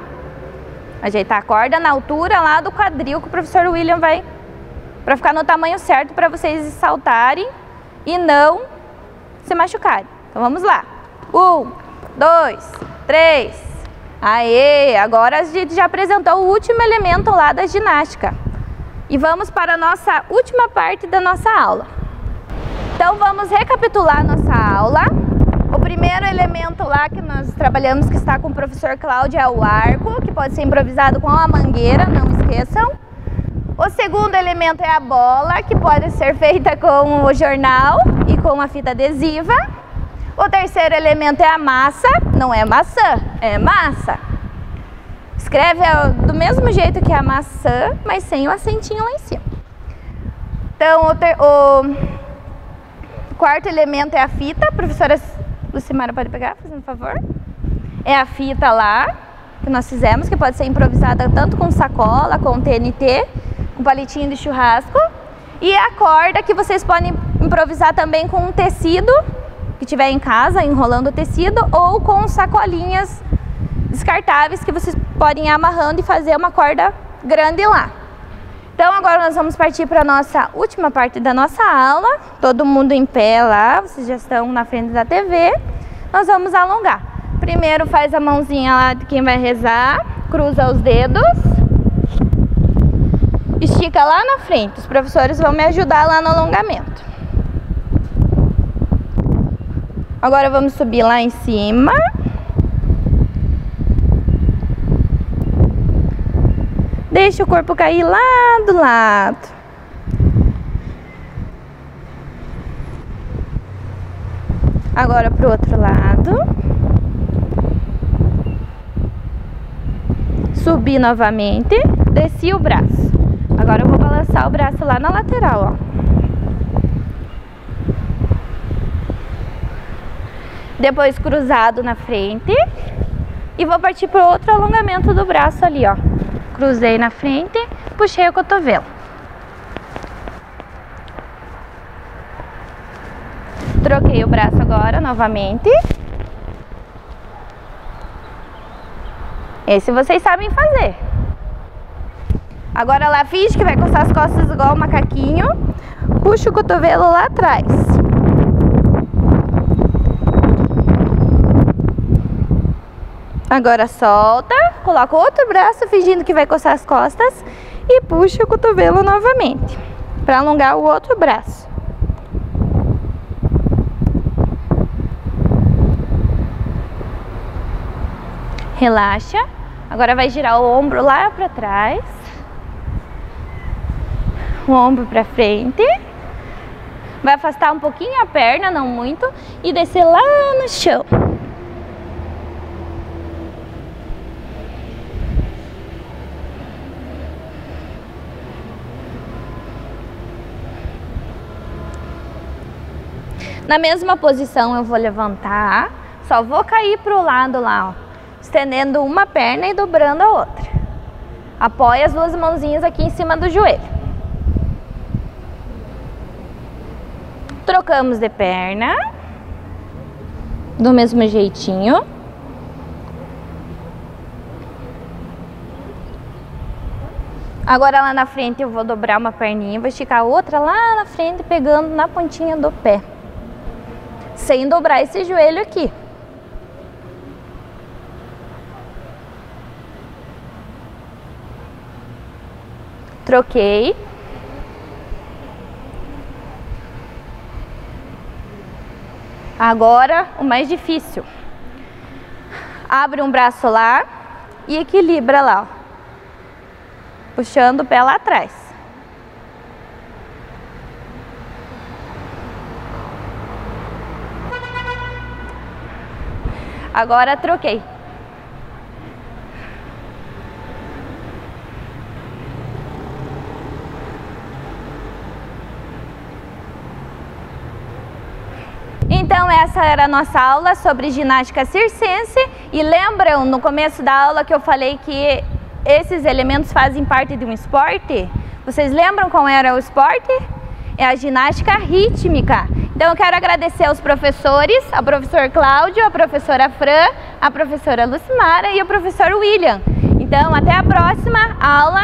S5: ajeitar a corda na altura lá do quadril que o professor William vai, para ficar no tamanho certo para vocês saltarem e não se machucarem. Então vamos lá. 1, 2, 3. Aê! Agora a gente já apresentou o último elemento lá da ginástica. E vamos para a nossa última parte da nossa aula. Então vamos recapitular a nossa aula. O primeiro elemento lá que nós trabalhamos, que está com o professor Cláudio, é o arco, que pode ser improvisado com a mangueira, não esqueçam. O segundo elemento é a bola, que pode ser feita com o jornal e com a fita adesiva. O terceiro elemento é a massa, não é maçã, é massa. Escreve do mesmo jeito que a maçã, mas sem o acentinho lá em cima. Então, o quarto elemento é a fita. A professora Lucimara pode pegar, fazendo favor? É a fita lá, que nós fizemos, que pode ser improvisada tanto com sacola, com TNT, com palitinho de churrasco. E a corda, que vocês podem improvisar também com um tecido, que tiver em casa, enrolando o tecido, ou com sacolinhas descartáveis que vocês podem ir amarrando e fazer uma corda grande lá. Então agora nós vamos partir para a nossa última parte da nossa aula. Todo mundo em pé lá, vocês já estão na frente da TV. Nós vamos alongar. Primeiro faz a mãozinha lá de quem vai rezar, cruza os dedos, estica lá na frente. Os professores vão me ajudar lá no alongamento. Agora vamos subir lá em cima. Deixa o corpo cair lá do lado. Agora pro outro lado. Subir novamente. Desci o braço. Agora eu vou balançar o braço lá na lateral, ó. Depois cruzado na frente. E vou partir para o outro alongamento do braço ali, ó. Cruzei na frente, puxei o cotovelo. Troquei o braço agora novamente. Esse vocês sabem fazer. Agora lá finge que vai coçar as costas igual o macaquinho. Puxa o cotovelo lá atrás. Agora solta, coloca o outro braço fingindo que vai coçar as costas e puxa o cotovelo novamente, para alongar o outro braço. Relaxa. Agora vai girar o ombro lá para trás. O ombro para frente. Vai afastar um pouquinho a perna, não muito, e descer lá no chão. Na mesma posição eu vou levantar, só vou cair para o lado lá, ó, estendendo uma perna e dobrando a outra. Apoia as duas mãozinhas aqui em cima do joelho. Trocamos de perna. Do mesmo jeitinho. Agora lá na frente eu vou dobrar uma perninha, vou esticar a outra lá na frente, pegando na pontinha do pé. Sem dobrar esse joelho aqui. Troquei. Agora o mais difícil. Abre um braço lá e equilibra lá, ó. Puxando o pé lá atrás. Agora troquei. Então essa era a nossa aula sobre ginástica circense. E lembram no começo da aula que eu falei que esses elementos fazem parte de um esporte? Vocês lembram qual era o esporte? É a ginástica rítmica. Então eu quero agradecer aos professores, ao professor Cláudio, a professora Fran, a professora Lucimara e o professor William. Então até a próxima aula.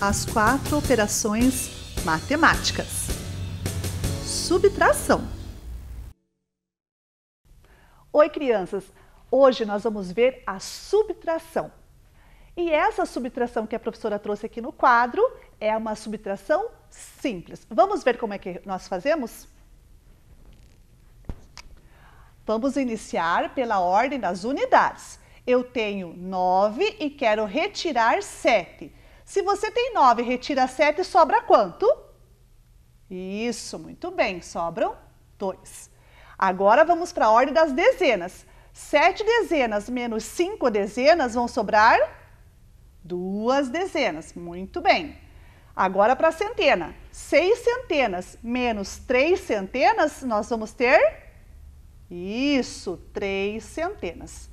S4: As 4 operações matemáticas. Subtração. Oi, crianças! Hoje nós vamos ver a subtração. E essa subtração que a professora trouxe aqui no quadro é uma subtração simples. Vamos ver como é que nós fazemos? Vamos iniciar pela ordem das unidades. Eu tenho 9 e quero retirar 7. Se você tem 9 e retira 7, sobra quanto? Isso, muito bem, sobram 2. Agora vamos para a ordem das dezenas. 7 dezenas menos 5 dezenas vão sobrar 2 dezenas, muito bem. Agora para a centena. 6 centenas menos 3 centenas, nós vamos ter? Isso, 3 centenas.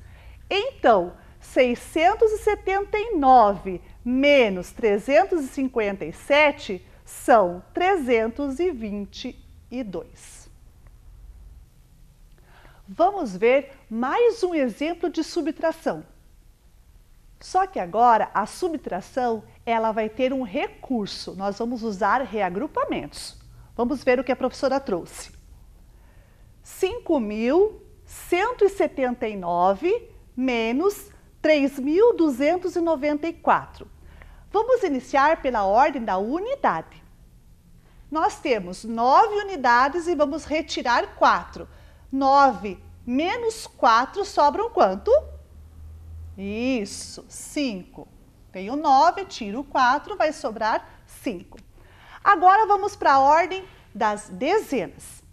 S4: Então, 679 menos 357 são 322. Vamos ver mais um exemplo de subtração. Só que agora a subtração ela vai ter um recurso. Nós vamos usar reagrupamentos. Vamos ver o que a professora trouxe. 5.179 menos 3.294. Vamos iniciar pela ordem da unidade. Nós temos 9 unidades e vamos retirar 4. 9 menos 4 sobram quanto? Isso, 5. Tenho 9, tiro 4, vai sobrar 5. Agora vamos para a ordem das dezenas.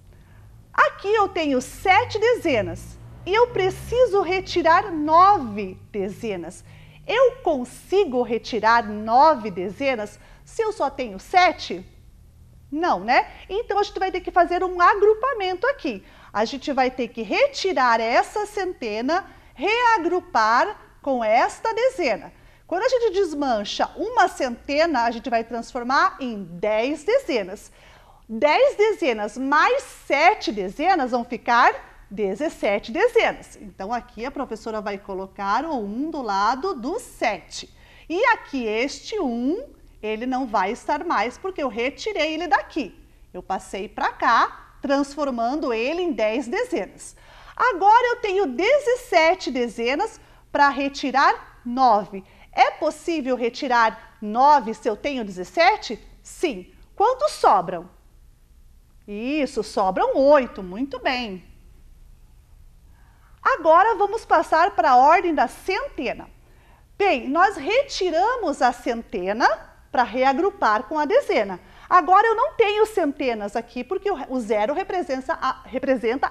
S4: Aqui eu tenho 7 dezenas e eu preciso retirar 9 dezenas. Eu consigo retirar 9 dezenas se eu só tenho 7? Não, né? Então a gente vai ter que fazer um agrupamento aqui. A gente vai ter que retirar essa centena, reagrupar com esta dezena. Quando a gente desmancha uma centena, a gente vai transformar em 10 dezenas. 10 dezenas mais 7 dezenas vão ficar 17 dezenas. Então aqui a professora vai colocar o 1 do lado do 7. E aqui este 1, ele não vai estar mais porque eu retirei ele daqui. Eu passei para cá, transformando ele em 10 dezenas. Agora eu tenho 17 dezenas para retirar 9. É possível retirar 9 se eu tenho 17? Sim. Quantos sobram? Isso, sobram 8. Muito bem. Agora vamos passar para a ordem da centena. Bem, nós retiramos a centena para reagrupar com a dezena. Agora eu não tenho centenas aqui porque o zero representa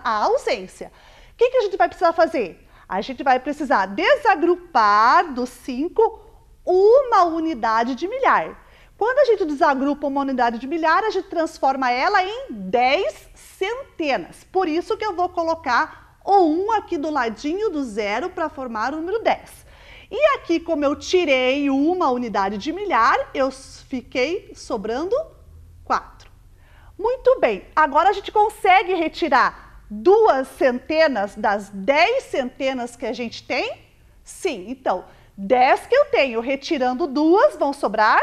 S4: a ausência. O que a gente vai precisar fazer? A gente vai precisar desagrupar do 5 uma unidade de milhar. Quando a gente desagrupa uma unidade de milhar, a gente transforma ela em 10 centenas. Por isso que eu vou colocar o 1 aqui do ladinho do zero para formar o número 10. E aqui, como eu tirei uma unidade de milhar, eu fiquei sobrando 4. Muito bem, agora a gente consegue retirar 2 centenas das 10 centenas que a gente tem? Sim, então, 10 que eu tenho, retirando 2, vão sobrar?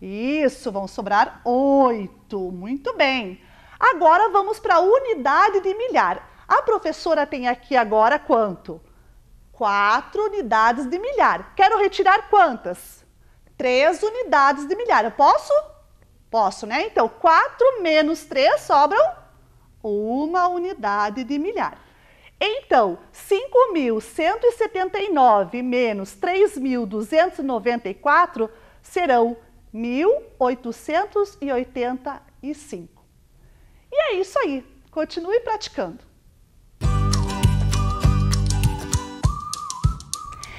S4: Isso, vão sobrar 8. Muito bem. Agora vamos para a unidade de milhar. A professora tem aqui agora quanto? 4 unidades de milhar. Quero retirar quantas? 3 unidades de milhar. Eu posso? Posso, né? Então, 4 menos 3 sobram 1 unidade de milhar. Então, 5.179 menos 3.294 serão 1.885. E é isso aí. Continue praticando.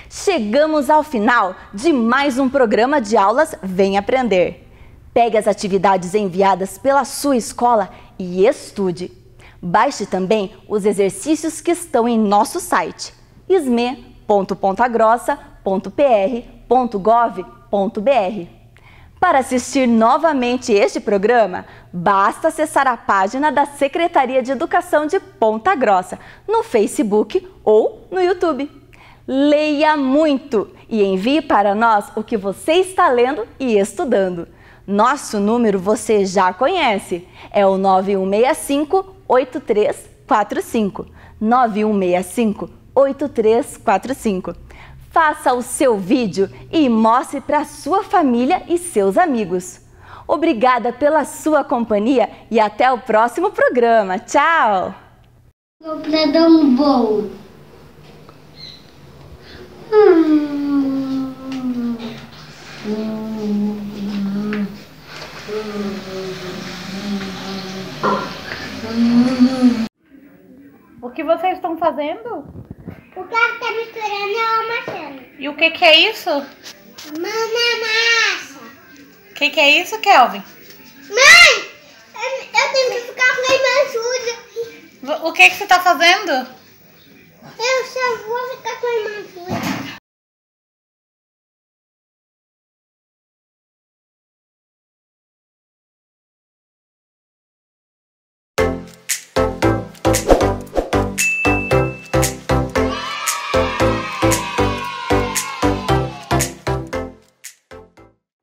S1: Chegamos ao final de mais um programa de aulas Vem Aprender. Pegue as atividades enviadas pela sua escola e estude. Baixe também os exercícios que estão em nosso site sme.pontagrossa.pr.gov.br. Para assistir novamente este programa, basta acessar a página da Secretaria de Educação de Ponta Grossa no Facebook ou no YouTube. Leia muito e envie para nós o que você está lendo e estudando. Nosso número você já conhece, é o 9165-8345. 9165-8345. Faça o seu vídeo e mostre para sua família e seus amigos. Obrigada pela sua companhia e até o próximo programa. Tchau!
S6: Vou pra dar um bolo.
S3: O que vocês estão fazendo?
S6: O cara tá misturando é o amassando.
S3: E o que é isso?
S6: Massa.
S3: O que é isso, Kelvin?
S6: Mãe, eu tenho que ficar com a irmã suja.
S3: O que você está fazendo?
S6: Eu só vou